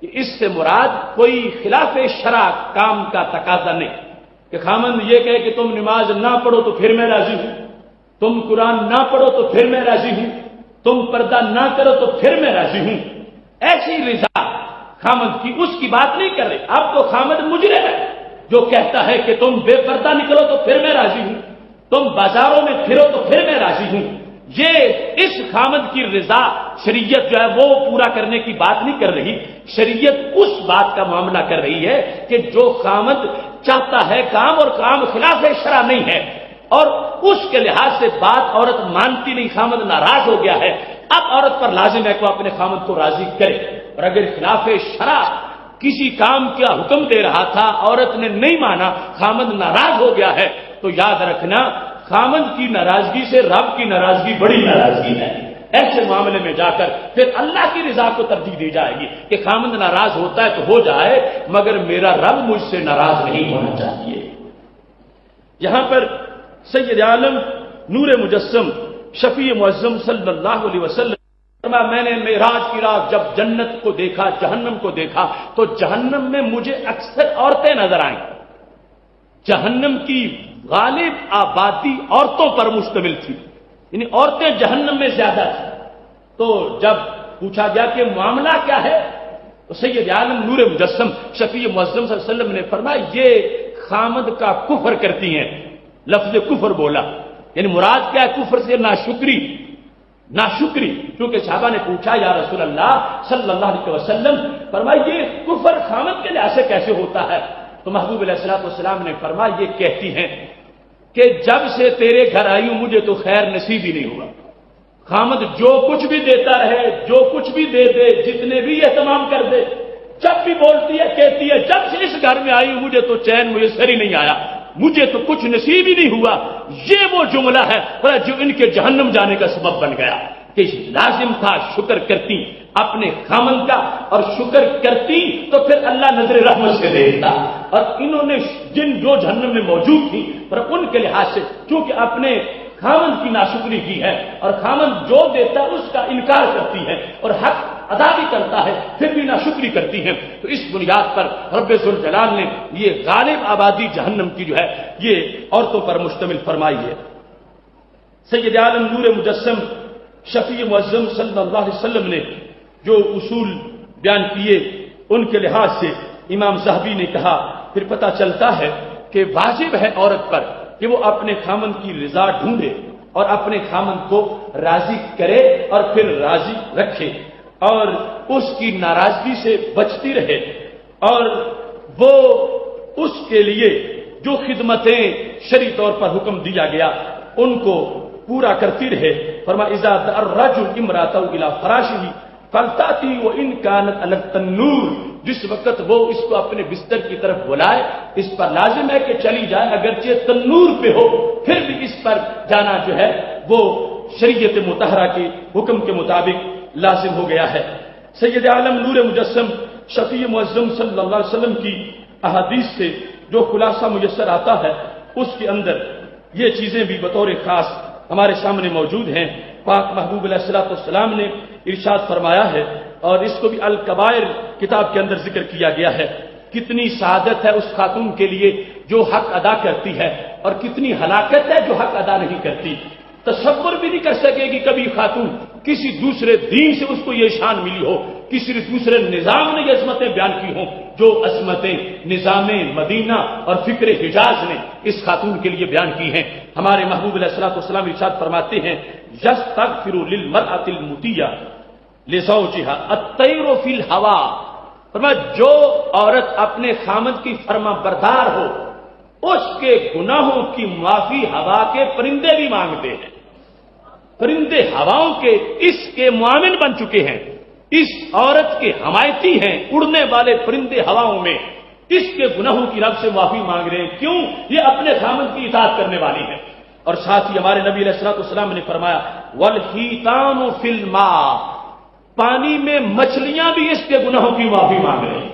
کہ اس سے مراد کوئی خلاف شرع کام کا تقاضا نہیں کہ خامند یہ کہے کہ تم نماز نہ پڑھو تو پھر میں راضی ہوں، تم قرآن نہ پڑھو تو پھر میں راضی ہوں، تم پردہ نہ کرو تو پھر میں راضی ہوں۔ ایسی رضا خامد کی اس کی بات نہیں کر رہے۔ اب تو خامد مجرم ہے جو کہتا ہے کہ تم بے پردہ نکلو تو پھر میں راضی ہوں، تم بازاروں میں پھرو تو پھر میں راضی ہوں۔ یہ اس خامد کی رضا شریعت جو ہے وہ پورا کرنے کی بات نہیں کر رہی، شریعت اس بات کا معاملہ کر رہی ہے کہ جو خامد چاہتا ہے کام اور کام خلاف شرع نہیں ہے اور اس کے لحاظ سے بات عورت مانتی نہیں، خامد ناراض ہو گیا ہے، اب عورت پر لازم ہے کہ وہ اپنے خامد کو راضی کرے۔ اور اگر خلاف شرع کسی کام کا حکم دے رہا تھا، عورت نے نہیں مانا، خامد ناراض ہو گیا ہے، تو یاد رکھنا خامد کی ناراضگی سے رب کی ناراضگی بڑی ناراضگی ہے۔ ایسے معاملے میں جا کر پھر اللہ کی رضا کو ترجیح دی جائے گی کہ خامد ناراض ہوتا ہے تو ہو جائے، مگر میرا رب مجھ سے ناراض نہیں ہونا چاہیے۔ یہاں پر سید عالم نور مجسم شفیع معظم صلی اللہ علیہ وسلم میں نے معراج کی رات جب جنت کو دیکھا، جہنم کو دیکھا، تو جہنم میں مجھے اکثر عورتیں نظر آئیں۔ جہنم کی غالب آبادی عورتوں پر مشتمل تھی، یعنی عورتیں جہنم میں زیادہ تھیں۔ تو جب پوچھا گیا کہ معاملہ کیا ہے تو سید عالم نور مجسم شفیع معظم صلی اللہ علیہ وسلم نے فرمایا یہ خامد کا کفر کرتی ہیں۔ لفظ کفر بولا، یعنی مراد کیا ہے کفر سے؟ ناشکری۔ کیونکہ صحابہ نے پوچھا یا رسول اللہ صلی اللہ علیہ وسلم فرمایا یہ کفر خامد کے لحاظ سے کیسے ہوتا ہے؟ تو محبوب علیہ الصلوۃ والسلام نے فرمایا یہ کہتی ہیں کہ جب سے تیرے گھر آئی ہوں مجھے تو خیر نصیب ہی نہیں ہوا۔ خامد جو کچھ بھی دیتا رہے، جو کچھ بھی دے دے، جتنے بھی اہتمام کر دے، جب بھی بولتی ہے کہتی ہے جب سے اس گھر میں آئی ہوں مجھے تو چین میسر ہی نہیں آیا، مجھے تو کچھ نصیب ہی نہیں ہوا۔ یہ وہ جملہ ہے جو ان کے جہنم جانے کا سبب بن گیا کہ لازم تھا شکر کرتی اپنے خامن کا، اور شکر کرتی تو پھر اللہ نظر رحمت سے دیکھتا۔ اور انہوں نے جو جہنم میں موجود تھی پر ان کے لحاظ سے چونکہ اپنے خامن کی ناشکری کی ہے اور خامن جو دیتا ہے اس کا انکار کرتی ہے اور حق ادا بھی کرتا ہے پھر بھی ناشکری کرتی ہیں، تو اس بنیاد پر رب ذوالجلال نے یہ غالب آبادی جہنم کی جو ہے یہ عورتوں پر مشتمل فرمائی ہے۔ سید عالم نور مجسم شفیع معظم صلی اللہ علیہ وسلم نے جو اصول بیان کیے ان کے لحاظ سے امام ذہبی نے کہا پھر پتہ چلتا ہے کہ واجب ہے عورت پر کہ وہ اپنے خامن کی رضا ڈھونڈے اور اپنے خامن کو راضی کرے اور پھر راضی رکھے اور اس کی ناراضگی سے بچتی رہے، اور وہ اس کے لیے جو خدمتیں شرعی طور پر حکم دیا گیا ان کو پورا کرتی رہے۔ فرمایا اذا الرجل امراته الى فراشه فلتاتی وان كانت على التنور، جس وقت وہ اس کو اپنے بستر کی طرف بلائے اس پر لازم ہے کہ چلی جائے، اگرچہ تنور پہ ہو پھر بھی اس پر جانا جو ہے وہ شریعت مطہرہ کے حکم کے مطابق لازم ہو گیا ہے۔ سید عالم نور مجسم شفیع معظم صلی اللہ علیہ وسلم کی احادیث سے جو خلاصہ میسر آتا ہے اس کے اندر یہ چیزیں بھی بطور خاص ہمارے سامنے موجود ہیں۔ پاک محبوب علیہ الصلوۃ والسلام نے ارشاد فرمایا ہے اور اس کو بھی الکبائر کتاب کے اندر ذکر کیا گیا ہے، کتنی سعادت ہے اس خاتون کے لیے جو حق ادا کرتی ہے اور کتنی ہلاکت ہے جو حق ادا نہیں کرتی۔ تصور بھی نہیں کر سکے گی کبھی خاتون کسی دوسرے دین سے اس کو یہ شان ملی ہو، کسی دوسرے نظام نے یہ عظمتیں بیان کی ہوں جو عظمتیں نظام مدینہ اور فکر حجاز نے اس خاتون کے لیے بیان کی ہیں۔ ہمارے محبوب علیہ الصلوۃ والسلام ارشاد فرماتے ہیں یستغفر للمرأة المطیع لزوجها الطیر فی الہوا، فرمایا جو عورت اپنے خامد کی فرما بردار ہو اس کے گناہوں کی معافی ہوا کے پرندے بھی مانگتے ہیں۔ پرندے ہواؤں کے اس کے معاون بن چکے ہیں، اس عورت کے حمایتی ہیں، اڑنے والے پرندے ہواؤں میں اس کے گناہوں کی رب سے معافی مانگ رہے ہیں۔ کیوں؟ یہ اپنے خامد کی اطاعت کرنے والی ہے۔ اور ساتھ ہی ہمارے نبی علیہ الصلوۃ والسلام نے فرمایا والحیتان فی الماء، پانی میں مچھلیاں بھی اس کے گناہوں کی معافی مانگ رہی ہیں،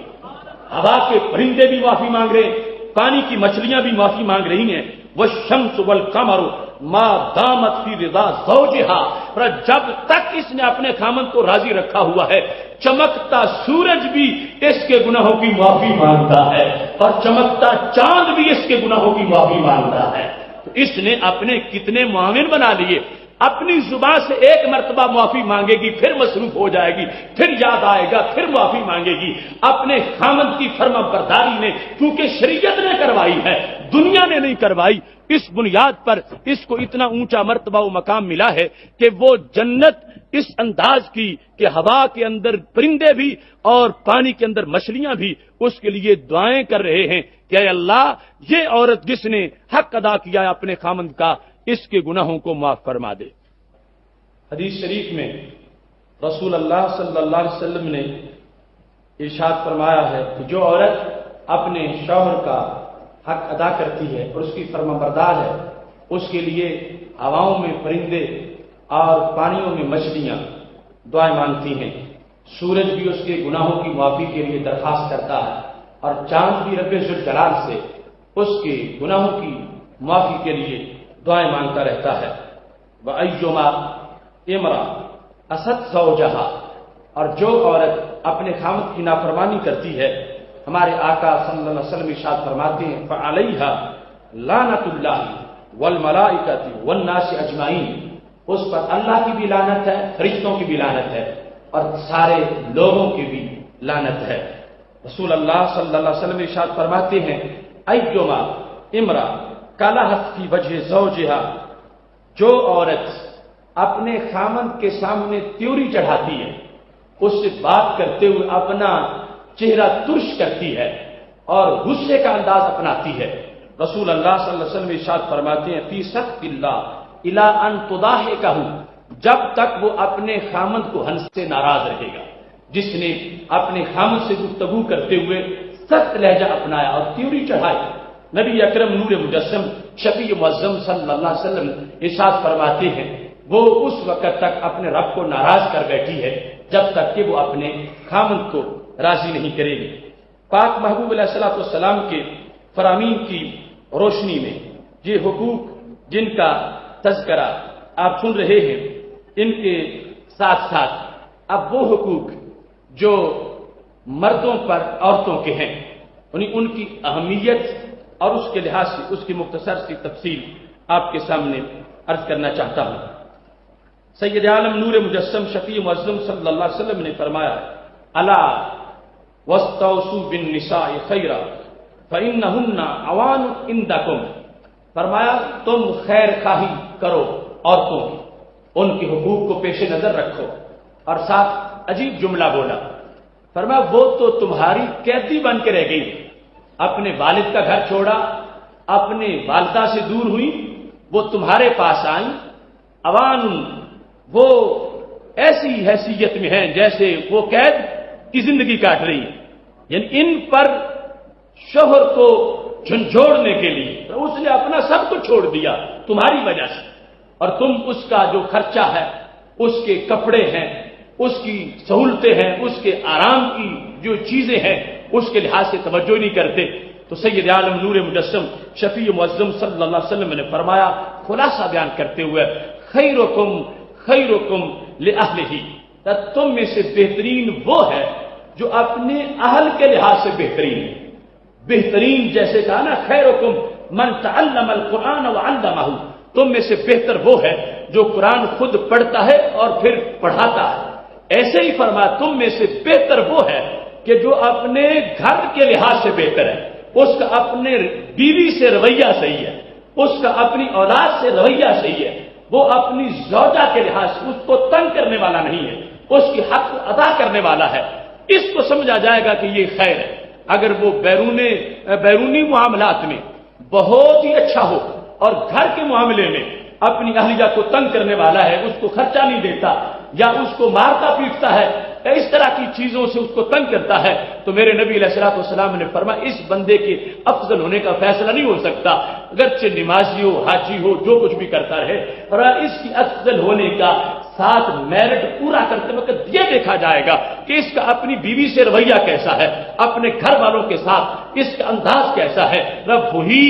ہوا کے پرندے بھی معافی مانگ رہے ہیں، پانی کی مچھلیاں بھی معافی مانگ رہی ہیں۔ والشمس والقمر ما دامت فی رضا زوجہا، اور جب تک اس نے اپنے خامند کو راضی رکھا ہوا ہے، چمکتا سورج بھی اس کے گناہوں کی معافی مانگتا ہے، اور چمکتا چاند بھی اس کے گناہوں کی معافی مانگتا ہے۔ تو اس نے اپنے کتنے معاون بنا لیے، اپنی زبان سے ایک مرتبہ معافی مانگے گی، پھر مصروف ہو جائے گی، پھر یاد آئے گا، پھر معافی مانگے گی۔ اپنے خامند کی فرما برداری نے، کیونکہ شریعت نے کروائی ہے، دنیا نے نہیں کروائی، اس بنیاد پر اس کو اتنا اونچا مرتبہ و مقام ملا ہے کہ وہ جنت اس انداز کی کہ ہوا کے اندر پرندے بھی اور پانی کے اندر مچھلیاں بھی اس کے لیے دعائیں کر رہے ہیں کہ اے اللہ، یہ عورت جس نے حق ادا کیا ہے اپنے خامند کا، اس کے گناہوں کو معاف فرما دے۔ حدیث شریف میں رسول اللہ صلی اللہ علیہ وسلم نے ارشاد فرمایا ہے کہ جو عورت اپنے شوہر کا حق ادا کرتی ہے اور اس کی فرما بردار ہے، اس کے لیے ہواؤں میں پرندے اور پانیوں میں مچھلیاں دعائیں مانگتی ہیں، سورج بھی اس کے گناہوں کی معافی کے لیے درخواست کرتا ہے، اور چاند بھی رب ذوالجلال سے اس کے گناہوں کی معافی کے لیے دعائیں مانگتا رہتا ہے۔ وَأَيُّمَا امرأ أَسَتْ زَوْجَهَا، اور جو عورت اپنے خامد کی نافرمانی کرتی ہے، ہمارے آقا صلی اللہ علیہ وسلم ارشاد فرماتے ہیں فَعَلَيْهَا لَعْنَةُ اللَّهِ وَالْمَلَائِكَةِ وَالنَّاسِ أَجْمَعِينَ، اس پر اللہ کی بھی لعنت ہے، فرشتوں کی بھی لعنت ہے، اور سارے لوگوں کی بھی لعنت ہے۔ رسول اللہ صلی اللہ علیہ وسلم ارشاد فرماتے ہیں ایما امرأ کلہت فی وجہ زوجہا، جو عورت اپنے خامند کے سامنے تیوری چڑھاتی ہے، اس سے بات کرتے ہوئے اپنا چہرہ ترش کرتی ہے اور غصے کا انداز اپناتی ہے، رسول اللہ صلی اللہ علیہ وسلم ارشاد فرماتے ہیں فی سخط اللہ الی ان تضاحکہ، جب تک وہ اپنے خامند کو ہنس سے ناراض رہے گا۔ جس نے اپنے خامند سے گفتگو کرتے ہوئے سخت لہجہ اپنایا اور تیوری چڑھائی، نبی اکرم نور مجسم شفیع معظم صلی اللہ علیہ وسلم ارشاد فرماتے ہیں وہ اس وقت تک اپنے رب کو ناراض کر بیٹھی ہے جب تک کہ وہ اپنے خامند کو راضی نہیں کرے گی۔ پاک محبوب علیہ الصلوۃ والسلام کے فرامین کی روشنی میں یہ حقوق جن کا تذکرہ آپ سن رہے ہیں، ان کے ساتھ ساتھ اب وہ حقوق جو مردوں پر عورتوں کے ہیں، ان کی اہمیت اور اس کے لحاظ سے اس کی مختصر سی تفصیل آپ کے سامنے عرض کرنا چاہتا ہوں۔ سید عالم نور مجسم شفیع معظم صلی اللہ علیہ وسلم نے فرمایا الا واستوصوا بالنساء خیرا فانہن عوان عندکم، فرمایا تم خیر خواہی کرو عورتوں کی، ان کے حقوق کو پیش نظر رکھو، اور ساتھ عجیب جملہ بولا، فرمایا وہ تو تمہاری قیدی بن کے رہ گئی، اپنے والد کا گھر چھوڑا، اپنے والدہ سے دور ہوئی، وہ تمہارے پاس آئیں، عوان وہ ایسی حیثیت میں ہیں جیسے وہ قید کی زندگی کاٹ رہی ہے، یعنی ان پر شوہر کو جھنجھوڑنے کے لیے اس نے اپنا سب کچھ چھوڑ دیا تمہاری وجہ سے، اور تم اس کا جو خرچہ ہے، اس کے کپڑے ہیں، اس کی سہولتیں ہیں، اس کے آرام کی جو چیزیں ہیں، اس کے لحاظ سے توجہ نہیں کرتے۔ تو سید عالم نور مجسم شفیع معظم صلی اللہ علیہ وسلم نے فرمایا خلاصہ بیان کرتے ہوئے خیرکم خیرکم لأہلہ، تم میں سے بہترین وہ ہے جو اپنے اہل کے لحاظ سے بہترین ہے۔ بہترین جیسے کہا نا خیرکم من تعلم القرآن وعلمہ، تم میں سے بہتر وہ ہے جو قرآن خود پڑھتا ہے اور پھر پڑھاتا ہے۔ ایسے ہی فرمایا تم میں سے بہتر وہ ہے کہ جو اپنے گھر کے لحاظ سے بہتر ہے، اس کا اپنے بیوی سے رویہ صحیح ہے، اس کا اپنی اولاد سے رویہ صحیح ہے، وہ اپنی زوجہ کے لحاظ سے اس کو تنگ کرنے والا نہیں ہے، اس کی حق کو ادا کرنے والا ہے، اس کو سمجھا جائے گا کہ یہ خیر ہے۔ اگر وہ بیرونی معاملات میں بہت ہی اچھا ہو اور گھر کے معاملے میں اپنی اہلیہ کو تنگ کرنے والا ہے، اس کو خرچہ نہیں دیتا یا اس کو مارتا پیٹتا ہے، اس طرح کی چیزوں سے اس کو تنگ کرتا ہے، تو میرے نبی علیہ الصلوۃ والسلام نے فرمایا اس بندے کے افضل ہونے کا فیصلہ نہیں ہو سکتا، اگرچہ نمازی ہو، حاجی ہو، جو کچھ بھی کرتا رہے، اور اس کی افضل ہونے کا ساتھ میرٹ پورا کرتے وقت یہ دیکھا جائے گا کہ اس کا اپنی بیوی سے رویہ کیسا ہے، اپنے گھر والوں کے ساتھ اس کا انداز کیسا ہے، رب وہی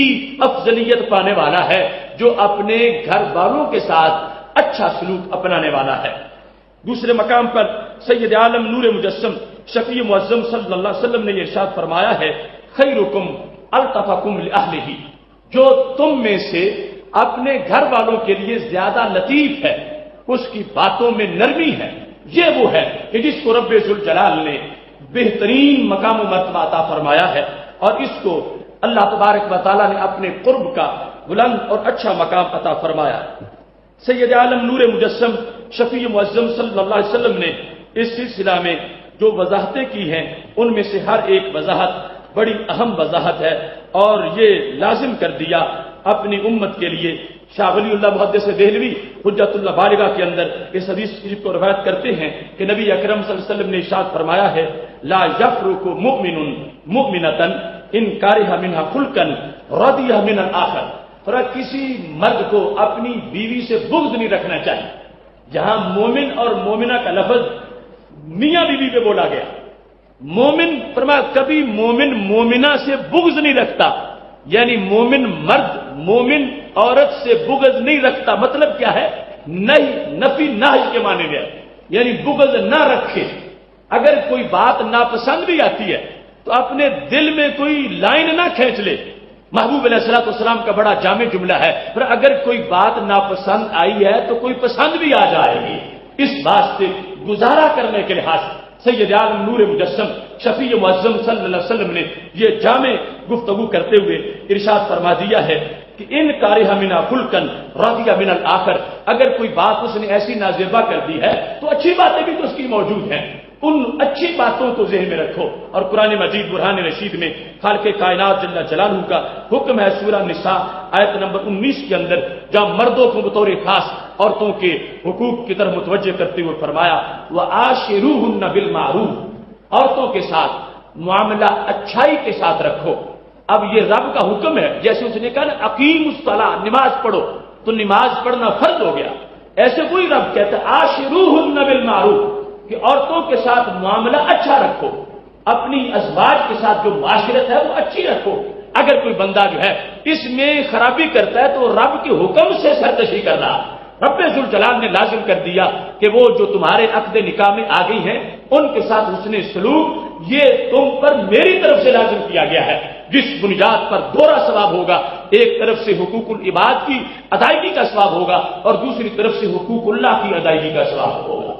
افضلیت پانے والا ہے جو اپنے گھر والوں کے ساتھ اچھا سلوک اپنانے والا ہے۔ دوسرے مقام پر سید عالم نور مجسم شفیع معظم صلی اللہ علیہ وسلم نے یہ ارشاد فرمایا ہے، خیرکم الطفکم لأہلہ، جو تم میں سے اپنے گھر والوں کے لیے زیادہ لطیف ہے، اس کی باتوں میں نرمی ہے، یہ وہ ہے کہ جس کو رب ذوالجلال نے بہترین مقام و مرتبہ عطا فرمایا ہے، اور اس کو اللہ تبارک و تعالیٰ نے اپنے قرب کا بلند اور اچھا مقام عطا فرمایا ہے۔ سید عالم نور مجسم شفیع معظم صلی اللہ علیہ وسلم نے اس سلسلہ میں جو وضاحتیں کی ہیں ان میں سے ہر ایک وضاحت بڑی اہم وضاحت ہے، اور یہ لازم کر دیا اپنی امت کے لیے۔ شاہ ولی اللہ محدث دہلوی حجت اللہ بالغہ کے اندر اس حدیث کو روایت کرتے ہیں کہ نبی اکرم صلی اللہ علیہ وسلم نے ارشاد فرمایا ہے، لا یفرق مؤمن مؤمنۃ ان کرہ منھا خلقا رضی من الآخر، اور کسی مرد کو اپنی بیوی سے بغض نہیں رکھنا چاہیے۔ جہاں مومن اور مومنہ کا لفظ میاں بیوی پہ بولا گیا، مومن فرمایا کبھی مومن مومنہ سے بغض نہیں رکھتا، یعنی مومن مرد مومن عورت سے بغض نہیں رکھتا، مطلب کیا ہے؟ نہیں، نفی نہی کے معنی میں، یعنی بغض نہ رکھے۔ اگر کوئی بات ناپسند بھی آتی ہے تو اپنے دل میں کوئی لائن نہ کھینچ لے۔ محبوب علیہ الصلوۃ والسلام کا بڑا جامع جملہ ہے، پر اگر کوئی بات ناپسند آئی ہے تو کوئی پسند بھی آ جائے گی، اس بات سے گزارا کرنے کے لحاظ سید عالم نور مجسم شفیع معظم صلی اللہ علیہ وسلم نے یہ جامع گفتگو کرتے ہوئے ارشاد فرما دیا ہے کہ ان کارہ منا خلقن رضی من الآخر، اگر کوئی بات اس نے ایسی نازیبا کر دی ہے تو اچھی باتیں بھی تو اس کی موجود ہیں، ان اچھی باتوں کو ذہن میں رکھو۔ اور قرآن مجید برہان رشید میں خالق کائنات جل جلالہ کا حکم ہے، سورہ نساء آیت نمبر 19 کے اندر، جہاں مردوں کو بطور خاص عورتوں کے حقوق کی طرف متوجہ کرتے ہوئے فرمایا، وَعَاشِرُوهُنَّ بِالْمَعْرُوفِ، عورتوں کے ساتھ معاملہ اچھائی کے ساتھ رکھو۔ اب یہ رب کا حکم ہے، جیسے اس نے کہا نا اقیموا الصلاۃ، نماز پڑھو، تو نماز پڑھنا فرض ہو گیا۔ ایسے کوئی رب کہتا ہے عاشروہن بالمعروف، کہ عورتوں کے ساتھ معاملہ اچھا رکھو، اپنی ازواج کے ساتھ جو معاشرت ہے وہ اچھی رکھو۔ اگر کوئی بندہ جو ہے اس میں خرابی کرتا ہے تو رب کے حکم سے سرکشی کر رہا۔ رب ذوالجلال نے لازم کر دیا کہ وہ جو تمہارے عقد نکاح میں آ گئی ہیں ان کے ساتھ حسن سلوک یہ تم پر میری طرف سے لازم کیا گیا ہے، جس بنیاد پر دوہرا ثواب ہوگا، ایک طرف سے حقوق العباد کی ادائیگی کا ثواب ہوگا اور دوسری طرف سے حقوق اللہ کی ادائیگی کا ثواب ہوگا۔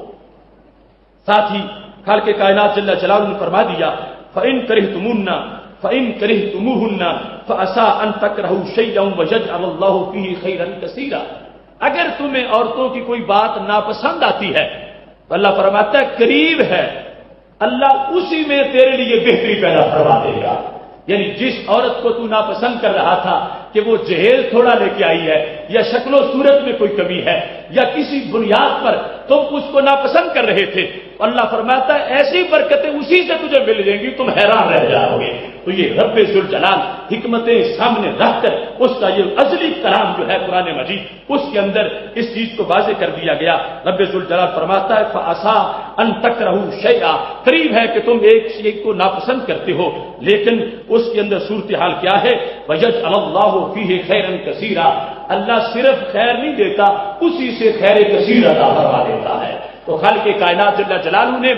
ساتھ ہی خالق کائنات جل جلالہ نے فرما دیا، فَإِن كَرِهْتُمُوهُنَّ فَعَسَىٰ أَن تَكْرَهُوا شَيْئًا وَيَجْعَلَ اللَّهُ فِيهِ خَيْرًا كَثِيرًا، اگر تمہیں عورتوں کی کوئی بات ناپسند آتی ہے تو اللہ فرماتا ہے قریب ہے اللہ اسی میں تیرے لیے بہتری پیدا کروا دے گا۔ یعنی جس عورت کو تو ناپسند کر رہا تھا کہ وہ جہیز تھوڑا لے کے آئی ہے یا شکل و صورت میں کوئی کمی ہے یا کسی بنیاد پر تم اس کو ناپسند کر رہے تھے، اللہ فرماتا ہے ایسی برکتیں اسی سے تجھے مل جائیں گی، تم حیران رہ جاؤ گے۔ تو یہ رب ذوالجلال حکمتیں سامنے رکھ کر اس کا یہ ازلی کلام جو ہے قرآن مجید، اس کے اندر اس چیز کو واضح کر دیا گیا۔ رب ذوالجلال فرماتا ہے فَعَسَىٰ أَن تَكْرَهُوا شَيْئًا، قریب ہے کہ تم ایک شیء کو ناپسند کرتے ہو، لیکن اس کے اندر صورتحال کیا ہے؟ وَيَجْعَلَ اللَّهُ فِيهِ خَيْرًا كَثِيرًا، اللہ صرف خیر نہیں دیتا، اسی سے خیر کثیر عطا فرما دیتا ہے۔ تو خالق کائنات جل جلالہ نے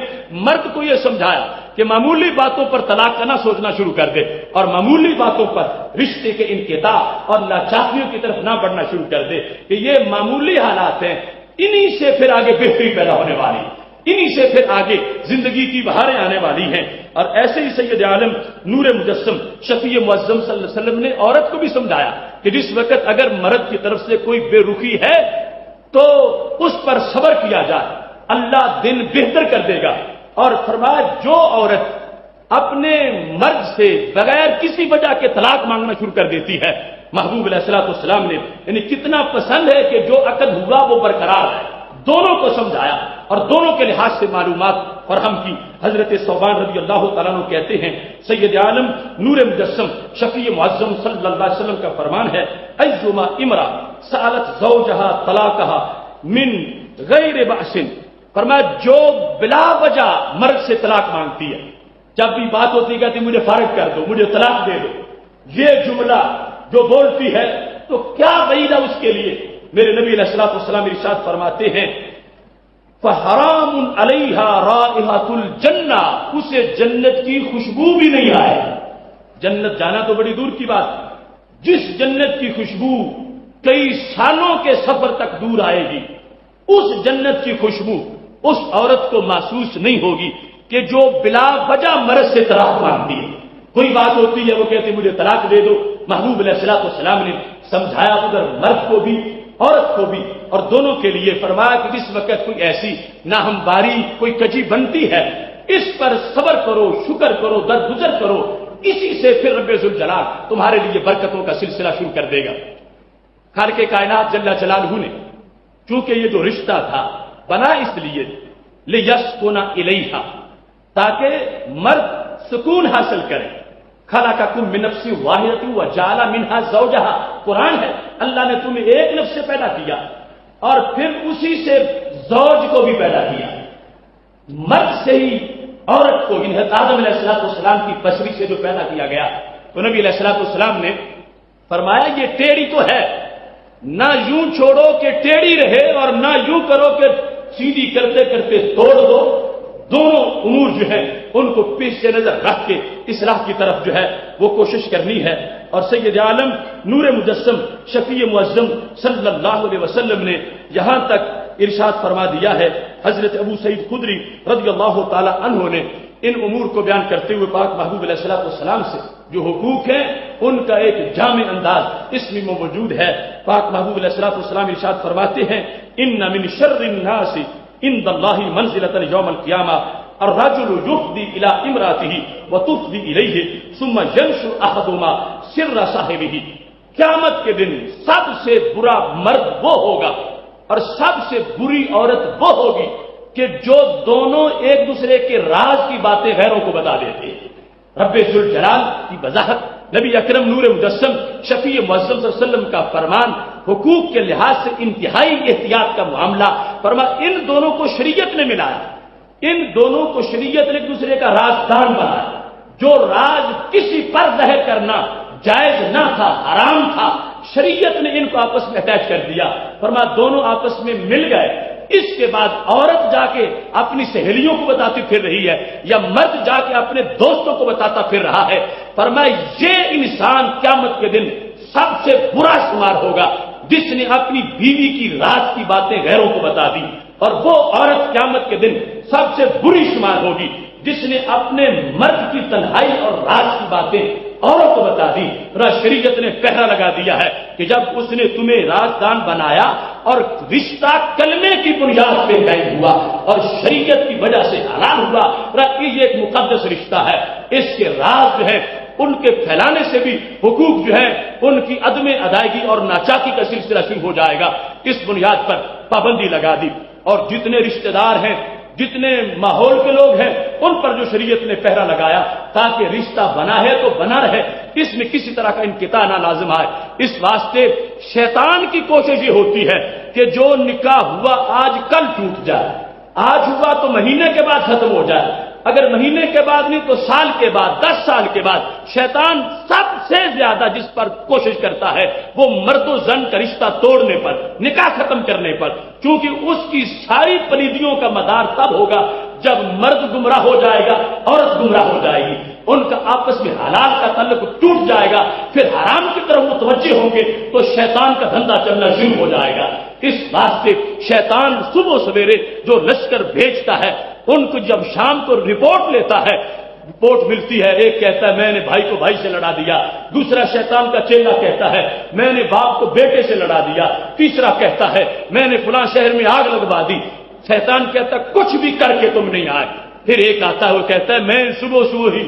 مرد کو یہ سمجھایا کہ معمولی باتوں پر طلاق کا نہ سوچنا شروع کر دے اور معمولی باتوں پر رشتے کے انقطاع اور لاچاکیوں کی طرف نہ بڑھنا شروع کر دے کہ یہ معمولی حالات ہیں، انہی سے پھر آگے بہتری پیدا ہونے والی، انہی سے پھر آگے زندگی کی بہاریں آنے والی ہیں۔ اور ایسے ہی سید عالم نور مجسم شفیع معظم صلی اللہ علیہ وسلم نے عورت کو بھی سمجھایا کہ جس وقت اگر مرد کی طرف سے کوئی بے رخی ہے تو اس پر صبر کیا جائے، اللہ دن بہتر کر دے گا۔ اور فرمایا جو عورت اپنے مرد سے بغیر کسی وجہ کے طلاق مانگنا شروع کر دیتی ہے، محبوب علیہ الصلوۃ والسلام نے یعنی کتنا پسند ہے کہ جو عقد ہوا وہ برقرار ہے، دونوں کو سمجھایا اور دونوں کے لحاظ سے معلومات فراہم کی۔ حضرت ثوبان رضی اللہ تعالیٰ عنہ کہتے ہیں سید عالم نور مجسم شفیع معظم صلی اللہ علیہ وسلم کا فرمان ہے، ایما امرأ سألت زوجها طلاقها من غیر بأس، فرمایا جو بلا وجہ مرد سے طلاق مانگتی ہے، جب بھی بات ہوتی ہے کہتی مجھے فارغ کر دو، مجھے طلاق دے دو، یہ جملہ جو بولتی ہے تو کیا وعید ہے اس کے لیے؟ میرے نبی علیہ الصلوۃ والسلام ارشاد فرماتے ہیں فحرام علیہا رائحۃ الجنہ، اسے جنت کی خوشبو بھی نہیں آئے۔ جنت جانا تو بڑی دور کی بات ہے، جس جنت کی خوشبو کئی سالوں کے سفر تک دور آئے گی، اس جنت کی خوشبو اس عورت کو محسوس نہیں ہوگی کہ جو بلا وجہ مرد سے طلاق مانگتی ہے۔ کوئی بات ہوتی ہے وہ کہتے مجھے طلاق دے دو، محبوب علیہ الصلوۃ والسلام نے سمجھایا ادھر مرد کو بھی عورت کو بھی، اور دونوں کے لیے فرمایا کہ جس وقت کوئی ایسی ناہمواری کوئی کجی بنتی ہے اس پر صبر کرو، شکر کرو، درگزر کرو، اسی سے پھر رب ذوالجلال تمہارے لیے برکتوں کا سلسلہ شروع کر دے گا۔ خالق کائنات جل جلالہ نے چونکہ یہ جو رشتہ تھا بنا اس لیے لیسکن الیہا، تاکہ مرد سکون حاصل کرے۔ خلقکم من نفس واحدۃ وجعل منها زوجها، قرآن ہے، اللہ نے تمہیں ایک نفس سے پیدا کیا اور پھر اسی سے زوج کو بھی پیدا کیا۔ مرد سے ہی عورت کو آدم علیہ السلام کی پسری سے جو پیدا کیا گیا، تو نبی علیہ السلام نے فرمایا یہ ٹیڑھی تو ہے، نہ یوں چھوڑو کہ ٹیڑھی رہے اور نہ یوں کرو کہ سیدھی کرتے کرتے توڑ دو، دونوں امور جو ہے ان کو پیش نظر رکھ کے اصلاح کی طرف جو ہے وہ کوشش کرنی ہے۔ اور سید عالم نور مجسم شفیع معظم صلی اللہ علیہ وسلم نے یہاں تک ارشاد فرما دیا ہے، حضرت ابو سعید خدری رضی اللہ تعالی عنہ نے ان امور کو بیان کرتے ہوئے پاک محبوب علیہ السلام سے جو حقوق ہیں ان کا ایک جامع انداز اس میں موجود ہے۔ پاک محبوب علیہ السلام ارشاد فرماتے ہیں ان من شر الناس عند اللہ منزلۃ یوم القیامہ الرجل یفضی الی امرأته وتفضی الیہ ثم ینشر احدهما سر صاحبہ، قیامت کے دن سب سے برا مرد وہ ہوگا اور سب سے بری عورت وہ ہوگی کہ جو دونوں ایک دوسرے کے راز کی باتیں غیروں کو بتا دیتے ہیں۔ رب ذوالجلال کی وضاحت، نبی اکرم نور مجسم شفیع معظم صلی اللہ علیہ وسلم کا فرمان، حقوق کے لحاظ سے انتہائی احتیاط کا معاملہ، فرما ان دونوں کو شریعت نے ملایا، ان دونوں کو شریعت نے ایک دوسرے کا رازدان بنایا۔ جو راز کسی پر ظاہر کرنا جائز نہ تھا، حرام تھا، شریعت نے ان کو آپس میں اٹیچ کر دیا، فرما دونوں آپس میں مل گئے۔ اس کے بعد عورت جا کے اپنی سہیلیوں کو بتاتی پھر رہی ہے یا مرد جا کے اپنے دوستوں کو بتاتا پھر رہا ہے، فرمایا یہ انسان قیامت کے دن سب سے برا شمار ہوگا جس نے اپنی بیوی کی راز کی باتیں غیروں کو بتا دی، اور وہ عورت قیامت کے دن سب سے بری شمار ہوگی جس نے اپنے مرد کی تنہائی اور راز کی باتیں اوروں کو بتا دی۔ شریعت نے پہرا لگا دیا ہے کہ جب اس نے تمہیں رازدان بنایا اور رشتہ کلمے کی بنیاد پہ قائم ہوا اور شریعت کی وجہ سے حلال ہوا، یہ ایک مقدس رشتہ ہے، اس کے راز جو ہے ان کے پھیلانے سے بھی حقوق جو ہے ان کی عدم ادائیگی اور ناچاکی کا سلسلہ شروع ہو جائے گا۔ اس بنیاد پر پابندی لگا دی، اور جتنے رشتہ دار ہیں، جتنے ماحول کے لوگ ہیں، ان پر جو شریعت نے پہرا لگایا تاکہ رشتہ بنا ہے تو بنا رہے، اس میں کسی طرح کا انقطاع نہ لازم آئے۔ اس واسطے شیطان کی کوشش یہ ہوتی ہے کہ جو نکاح ہوا آج کل ٹوٹ جائے، آج ہوا تو مہینے کے بعد ختم ہو جائے، اگر مہینے کے بعد نہیں تو سال کے بعد، 10 سال کے بعد۔ شیطان سب سے زیادہ جس پر کوشش کرتا ہے وہ مرد و زن کا رشتہ توڑنے پر، نکاح ختم کرنے پر، کیونکہ اس کی ساری پلیدیوں کا مدار تب ہوگا جب مرد گمراہ ہو جائے گا، عورت گمراہ ہو جائے گی، ان کا آپس میں حلال کا تعلق ٹوٹ جائے گا، پھر حرام کی طرف متوجہ ہوں گے تو شیطان کا دھندا چلنا شروع ہو جائے گا۔ اس واسطے شیطان صبح سویرے جو لشکر بھیجتا ہے ان کو جب شام کو رپورٹ لیتا ہے، رپورٹ ملتی ہے، ایک کہتا ہے میں نے بھائی کو بھائی سے لڑا دیا، دوسرا شیطان کا چیلا کہتا ہے میں نے باپ کو بیٹے سے لڑا دیا، تیسرا کہتا ہے میں نے فلاں شہر میں آگ لگوا دی، شیطان کہتا ہے کچھ بھی کر کے تم نہیں آئے، پھر ایک آتا ہے وہ کہتا ہے میں صبح ہی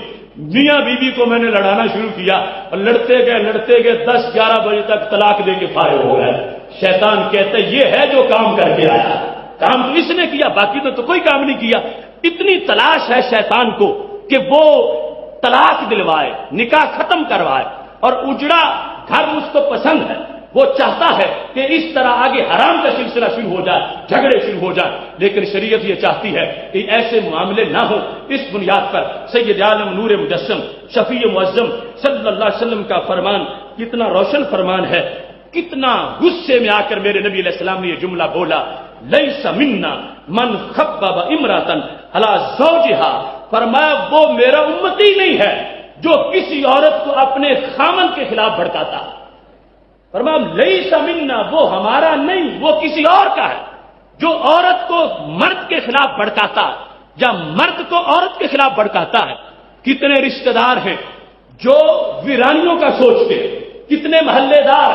میاں بیوی کو میں نے لڑانا شروع کیا اور لڑتے گئے 10-11 بجے تک طلاق دے کے فارغ ہو گئے۔ شیطان کہتا ہے یہ ہے جو کام کر کے آیا، کام تو اس نے کیا، باقی تو کوئی کام نہیں کیا۔ اتنی تلاش ہے شیطان کو کہ وہ طلاق دلوائے، نکاح ختم کروائے، اور اجڑا گھر اس کو پسند ہے، وہ چاہتا ہے کہ اس طرح آگے حرام کا سلسلہ شروع ہو جائے، جھگڑے شروع ہو جائیں، لیکن شریعت یہ چاہتی ہے کہ ایسے معاملے نہ ہوں۔ اس بنیاد پر سید عالم نور مجسم شفیع معظم صلی اللہ علیہ وسلم کا فرمان کتنا روشن فرمان ہے، کتنا غصے میں آ کر میرے نبی علیہ السلام نے یہ جملہ بولا، لیس منا من خبب امرأة علی زوجها، فرمایا وہ میرا امتی نہیں ہے جو کسی عورت کو اپنے خامند کے خلاف بھڑکاتا۔ فرمایا لیس منا، وہ ہمارا نہیں، وہ کسی اور کا ہے جو عورت کو مرد کے خلاف بھڑکاتا یا مرد کو عورت کے خلاف بھڑکاتا ہے۔ کتنے رشتہ دار ہیں جو ویرانیوں کا سوچتے ہیں، کتنے محلے دار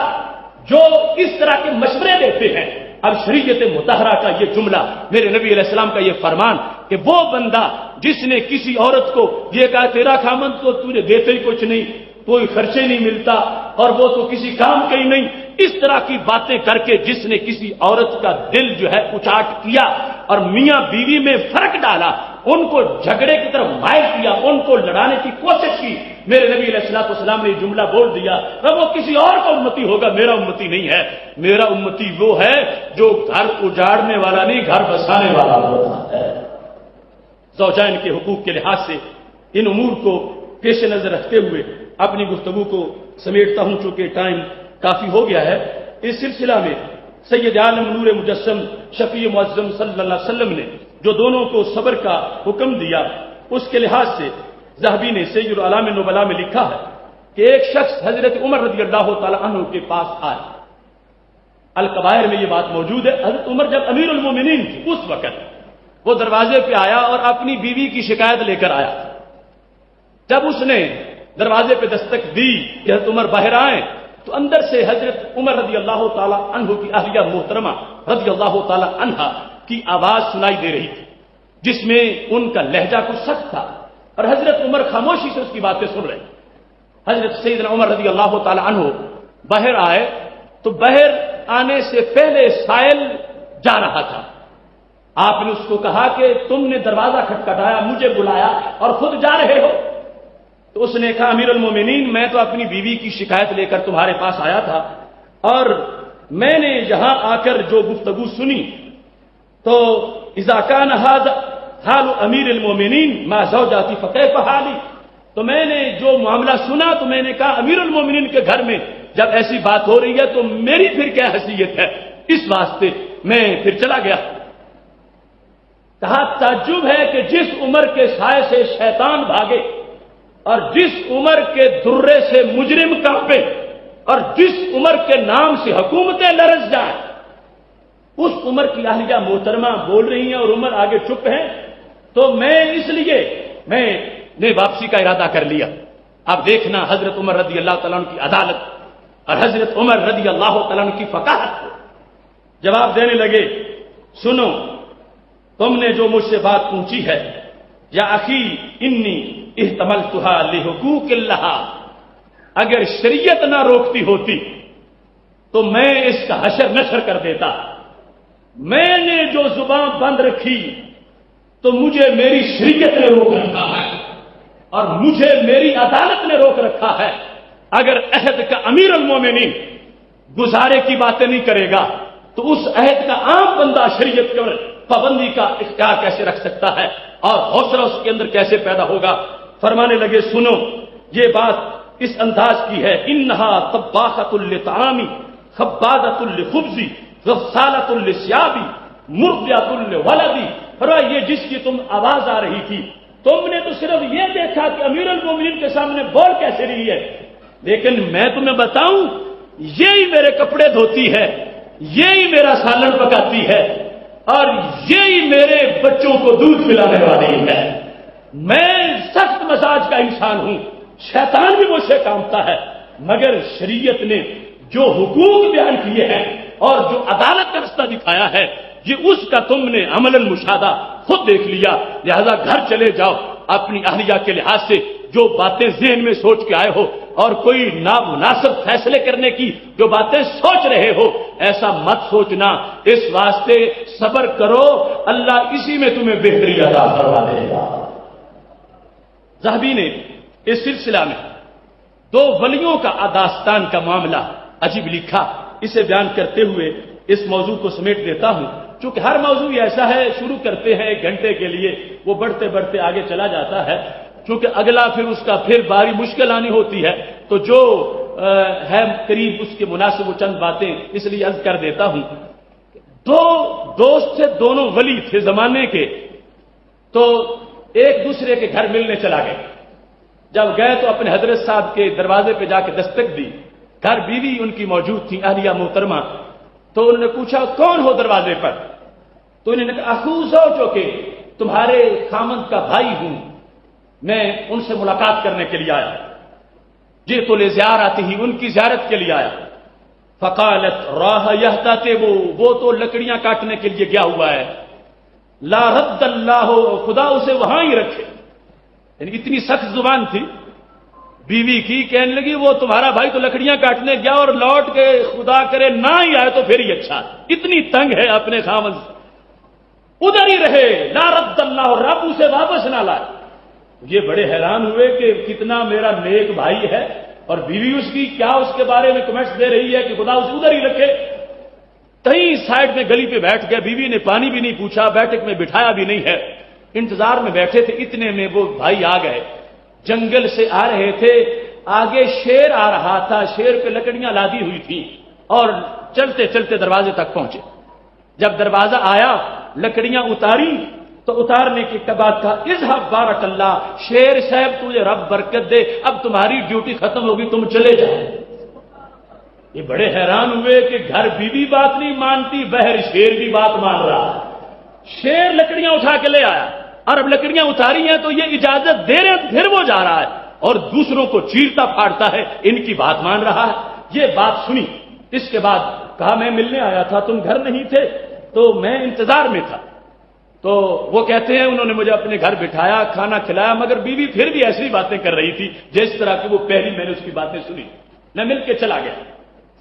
جو اس طرح کے مشورے دیتے ہیں۔ اب شریعت مطہرہ کا یہ جملہ، میرے نبی علیہ السلام کا یہ فرمان کہ وہ بندہ جس نے کسی عورت کو یہ کہا تیرا خامند تو تجھے دیتے ہی کچھ نہیں، کوئی خرچے نہیں ملتا اور وہ تو کسی کام کا ہی نہیں، اس طرح کی باتیں کر کے جس نے کسی عورت کا دل جو ہے اچاٹ کیا اور میاں بیوی میں فرق ڈالا، ان کو جھگڑے کی طرف مائل کیا، ان کو لڑانے کی کوشش کی، میرے نبی علیہ الصلوۃ والسلام نے یہ جملہ بول دیا کہ وہ کسی اور کا امتی ہوگا، میرا امتی نہیں ہے۔ میرا امتی وہ ہے جو گھر اجاڑنے والا نہیں، گھر بسانے والا ہوتا ہے۔ زوجین کے حقوق کے لحاظ سے ان امور کو پیش نظر رکھتے ہوئے اپنی گفتگو کو سمیٹتا ہوں، چونکہ ٹائم کافی ہو گیا ہے۔ اس سلسلہ میں سید عالم نور مجسم شفیع معظم صلی اللہ علیہ وسلم نے جو دونوں کو صبر کا حکم دیا، اس کے لحاظ سے ذہبی نے سید الاعلام النبلاء میں لکھا ہے کہ ایک شخص حضرت عمر رضی اللہ تعالی عنہ کے پاس آئے۔ الکبائر میں یہ بات موجود ہے، حضرت عمر جب امیر المومنین تھی اس وقت وہ دروازے پہ آیا اور اپنی بیوی کی شکایت لے کر آیا۔ جب اس نے دروازے پہ دستک دی کہ حضرت عمر باہر آئے تو اندر سے حضرت عمر رضی اللہ تعالی عنہ کی اہلیہ محترمہ رضی اللہ تعالی عنہا کی آواز سنائی دے رہی تھی، جس میں ان کا لہجہ کچھ سخت تھا اور حضرت عمر خاموشی سے اس کی باتیں سن رہے۔ حضرت سیدنا عمر رضی اللہ تعالی عنہ باہر آئے تو باہر آنے سے پہلے سائل جا رہا تھا، آپ نے اس کو کہا کہ تم نے دروازہ کھٹکھٹایا، مجھے بلایا اور خود جا رہے ہو؟ تو اس نے کہا امیر المومنین میں تو اپنی بیوی کی شکایت لے کر تمہارے پاس آیا تھا اور میں نے یہاں آ کر جو گفتگو سنی تو اذا کان ھذا حال امیر المومنین ما زوجاتی فکیف حالی، تو میں نے جو معاملہ سنا تو میں نے کہا امیر المومنین کے گھر میں جب ایسی بات ہو رہی ہے تو میری پھر کیا حیثیت ہے، اس واسطے میں پھر چلا گیا۔ کہا تعجب ہے کہ جس عمر کے سائے سے شیطان بھاگے اور جس عمر کے درے سے مجرم کانپے اور جس عمر کے نام سے حکومتیں لرز جائیں، اس عمر کی اہلیہ محترمہ بول رہی ہیں اور عمر آگے چپ ہیں، تو میں اس لیے میں نے واپسی کا ارادہ کر لیا۔ اب دیکھنا حضرت عمر رضی اللہ تعالیٰ عنہ کی عدالت اور حضرت عمر رضی اللہ تعالیٰ عنہ کی فقاہت کو جواب دینے لگے، سنو تم نے جو مجھ سے بات پوچھی ہے، یا اخی انی احتملتها لحقوق اللہ، اگر شریعت نہ روکتی ہوتی تو میں اس کا حشر نشر کر دیتا۔ میں نے جو زبان بند رکھی تو مجھے میری شریعت نے روک رکھا ہے اور مجھے میری عدالت نے روک رکھا ہے۔ اگر عہد کا امیر المومنین گزارے کی باتیں نہیں کرے گا تو اس عہد کا عام بندہ شریعت کے پابندی کا اختیار کیسے رکھ سکتا ہے اور حوصلہ اس کے اندر کیسے پیدا ہوگا؟ فرمانے لگے سنو یہ بات اس انداز کی ہے، انہا طباخۃ للطعام خبازۃ للخبز غسالۃ للثياب مرضعۃ للولد۔ فرمایا یہ جس کی تم آواز آ رہی تھی، تم نے تو صرف یہ دیکھا کہ امیر المومنین کے سامنے بول کیسے رہی ہے، لیکن میں تمہیں بتاؤں یہی میرے کپڑے دھوتی ہے، یہی میرا سالن پکاتی ہے اور یہی میرے بچوں کو دودھ پلانے والی ہے۔ میں سخت مزاج کا انسان ہوں، شیطان بھی مجھ سے کامتا ہے، مگر شریعت نے جو حقوق بیان کیے ہیں اور جو عدالت کا رستہ دکھایا ہے، یہ اس کا تم نے عملاً مشاہدہ خود دیکھ لیا، لہذا گھر چلے جاؤ، اپنی اہلیہ کے لحاظ سے جو باتیں ذہن میں سوچ کے آئے ہو اور کوئی نامناسب فیصلے کرنے کی جو باتیں سوچ رہے ہو ایسا مت سوچنا، اس واسطے صبر کرو، اللہ اسی میں تمہیں بہتری عطا فرما دے گا۔ ذہبی نے اس سلسلہ میں دو ولیوں کا داستان کا معاملہ عجیب لکھا۔ اسے بیان کرتے ہوئے اس موضوع کو سمیٹ دیتا ہوں، چونکہ ہر موضوع ایسا ہے، شروع کرتے ہیں 1 گھنٹے کے لیے، وہ بڑھتے بڑھتے آگے چلا جاتا ہے، چونکہ اگلا پھر اس کا پھر باری مشکل آنی ہوتی ہے، تو جو ہے قریب اس کے مناسب وہ چند باتیں اس لیے عرض کر دیتا ہوں۔ 2 دوست تھے، دونوں ولی تھے زمانے کے، تو ایک دوسرے کے گھر ملنے چلا گئے۔ جب گئے تو اپنے حضرت صاحب کے دروازے پہ جا کے دستک دی، گھر بیوی ان کی موجود تھی، اہلیہ محترمہ، تو انہوں نے پوچھا کون ہو دروازے پر؟ تو انہوں نے کہا اخو زوجو کے، تمہارے خامند کا بھائی ہوں، میں ان سے ملاقات کرنے کے لیے آیا، جی تو لے زیارت ہی، ان کی زیارت کے لیے آیا۔ فقالت راہ یہتاتے، وہ تو لکڑیاں کاٹنے کے لیے گیا ہوا ہے، لا رد اللہ، خدا اسے وہاں ہی رکھے۔ یعنی اتنی سخت زبان تھی بیوی کی، کہنے لگی وہ تمہارا بھائی تو لکڑیاں کاٹنے گیا اور لوٹ کے خدا کرے نہ ہی آئے تو پھر ہی اچھا، اتنی تنگ ہے اپنے خامد، ادھر ہی رہے، لا رد اللہ، رب اسے واپس نہ لائے۔ یہ بڑے حیران ہوئے کہ کتنا میرا نیک بھائی ہے، اور بیوی اس کی کیا اس کے بارے میں کمنٹس دے رہی ہے کہ خدا اسے ادھر ہی رکھے۔ کہیں سائڈ میں گلی پہ بیٹھ گیا، بیوی نے پانی بھی نہیں پوچھا، بیٹھک میں بٹھایا بھی نہیں ہے، انتظار میں بیٹھے تھے، اتنے میں وہ بھائی آ گئے، جنگل سے آ رہے تھے، آگے شیر آ رہا تھا، شیر پہ لکڑیاں لادی ہوئی تھی، اور چلتے چلتے دروازے تک پہنچے۔ جب دروازہ آیا، لکڑیاں اتاری، تو اتارنے کے بعد کہا اذهب بارک اللہ، شیر صاحب تجھے رب برکت دے، اب تمہاری ڈیوٹی ختم ہوگی، تم چلے جاؤ۔ یہ بڑے حیران ہوئے کہ گھر بیوی بات نہیں مانتی، بہر شیر بھی بات مان رہا ہے۔ شیر لکڑیاں اٹھا کے لے آیا، اور اب لکڑیاں اتاری ہیں تو یہ اجازت دے رہے، پھر وہ جا رہا ہے اور دوسروں کو چیرتا پھاڑتا ہے، ان کی بات مان رہا ہے۔ یہ بات سنی، اس کے بعد کہا میں ملنے آیا تھا، تم گھر نہیں تھے تو میں انتظار میں تھا۔ تو وہ کہتے ہیں انہوں نے مجھے اپنے گھر بٹھایا، کھانا کھلایا، مگر بیوی پھر بھی ایسی باتیں کر رہی تھی جس طرح کی وہ پہلی میں نے اس کی باتیں سنی۔ میں مل کے چلا گیا،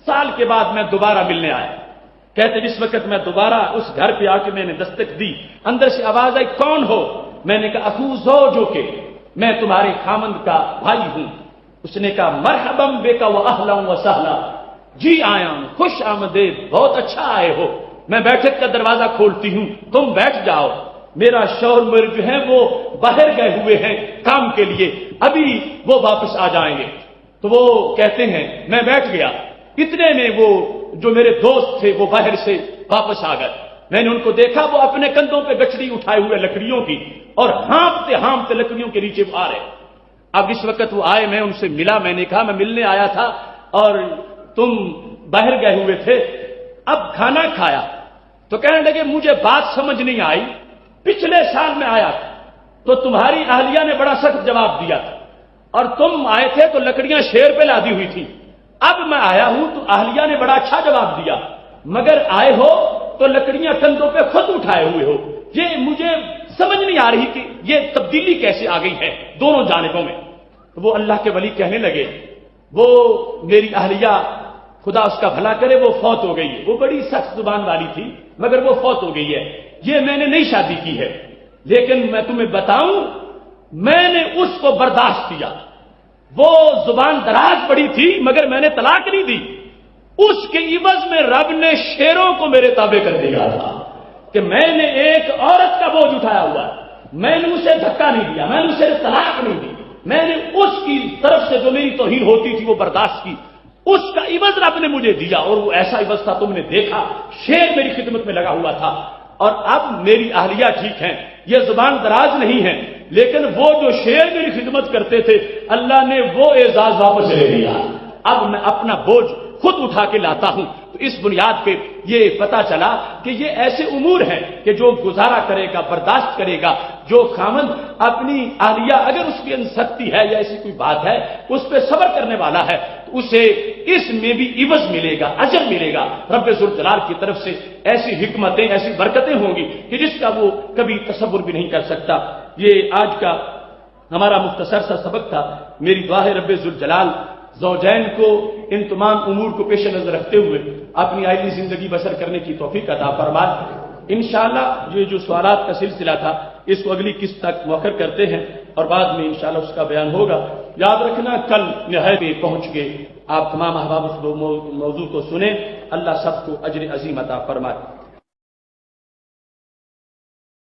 سال کے بعد میں دوبارہ ملنے آیا۔ کہتے جس وقت میں دوبارہ اس گھر پہ آ کے میں نے دستک دی، اندر سے آواز آئی کون ہو؟ میں نے کہا اخو زوجو کے، میں تمہارے خامند کا بھائی ہوں۔ اس نے کہا مرحبا بک و اہلا و سہلا، جی آیا ہوں، خوش آمدید، بہت اچھا آئے ہو، میں بیٹھک کا دروازہ کھولتی ہوں، تم بیٹھ جاؤ، میرا شوہر مر جو ہیں وہ باہر گئے ہوئے ہیں کام کے لیے، ابھی وہ واپس آ جائیں گے۔ تو وہ کہتے ہیں میں بیٹھ گیا، اتنے میں وہ جو میرے دوست تھے وہ باہر سے واپس آ گئے، میں نے ان کو دیکھا وہ اپنے کندھوں پہ گچڑی اٹھائے ہوئے لکڑیوں کی، اور ہانپتے ہانپتے لکڑیوں کے نیچے وہ آ رہے۔ اب اس وقت وہ آئے، میں ان سے ملا، میں نے کہا میں ملنے آیا تھا اور تم باہر گئے ہوئے تھے، اب کھانا کھایا؟ تو کہنے لگے مجھے بات سمجھ نہیں آئی، پچھلے سال میں آیا تھا تو تمہاری اہلیہ نے بڑا سخت جواب دیا تھا، اور تم آئے تھے تو لکڑیاں شیر پہ لادی ہوئی تھی، اب میں آیا ہوں تو اہلیہ نے بڑا اچھا جواب دیا، مگر آئے ہو تو لکڑیاں کندھوں پہ خود اٹھائے ہوئے ہو، یہ مجھے سمجھ نہیں آ رہی کہ یہ تبدیلی کیسے آ گئی ہے دونوں جانبوں میں۔ وہ اللہ کے ولی کہنے لگے وہ میری اہلیہ خدا اس کا بھلا کرے وہ فوت ہو گئی ہے، وہ بڑی سخت زبان والی تھی مگر وہ فوت ہو گئی ہے، یہ میں نے نہیں شادی کی ہے، لیکن میں تمہیں بتاؤں میں نے اس کو برداشت کیا، وہ زبان دراز پڑی تھی مگر میں نے طلاق نہیں دی، اس کے عوض میں رب نے شیروں کو میرے تابع کر دیا تھا کہ میں نے ایک عورت کا بوجھ اٹھایا ہوا ہے، میں نے اسے دھکا نہیں دیا، میں نے اسے طلاق نہیں دی، میں نے اس کی طرف سے جو میری توہین ہوتی تھی وہ برداشت کی، اس کا عوض رب نے مجھے دیا، اور وہ ایسا عوض تھا تم نے دیکھا، شیر میری خدمت میں لگا ہوا تھا، اور اب میری اہلیہ ٹھیک ہیں، یہ زبان دراز نہیں ہے، لیکن وہ جو شیر میری خدمت کرتے تھے اللہ نے وہ اعزاز واپس لے لیا، اب میں اپنا بوجھ خود اٹھا کے لاتا ہوں۔ تو اس بنیاد پہ یہ پتا چلا کہ یہ ایسے امور ہیں کہ جو گزارا کرے گا، برداشت کرے گا، جو خامند اپنی اہلیہ اگر اس کی سختی ہے یا ایسی کوئی بات ہے اس پہ صبر کرنے والا ہے تو اسے اس میں بھی عوض ملے گا، اجر ملے گا رب ذوالجلال کی طرف سے، ایسی حکمتیں ایسی برکتیں ہوں گی کہ جس کا وہ کبھی تصور بھی نہیں کر سکتا۔ یہ آج کا ہمارا مختصر سا سبق تھا، میری دعا ہے رب ذوالجلال زوجین کو ان تمام امور کو پیش نظر رکھتے ہوئے اپنی آئلی زندگی بسر کرنے کی توفیق عطا فرمائے۔ انشاءاللہ یہ جو سوالات کا سلسلہ تھا اس کو اگلی قسط تک مؤخر کرتے ہیں اور بعد میں انشاءاللہ اس کا بیان ہوگا۔ یاد رکھنا کل نہایت پہ پہنچ کے آپ تمام احباب اس موضوع کو سنیں۔ اللہ سب کو اجر عظیم عطا فرمائے۔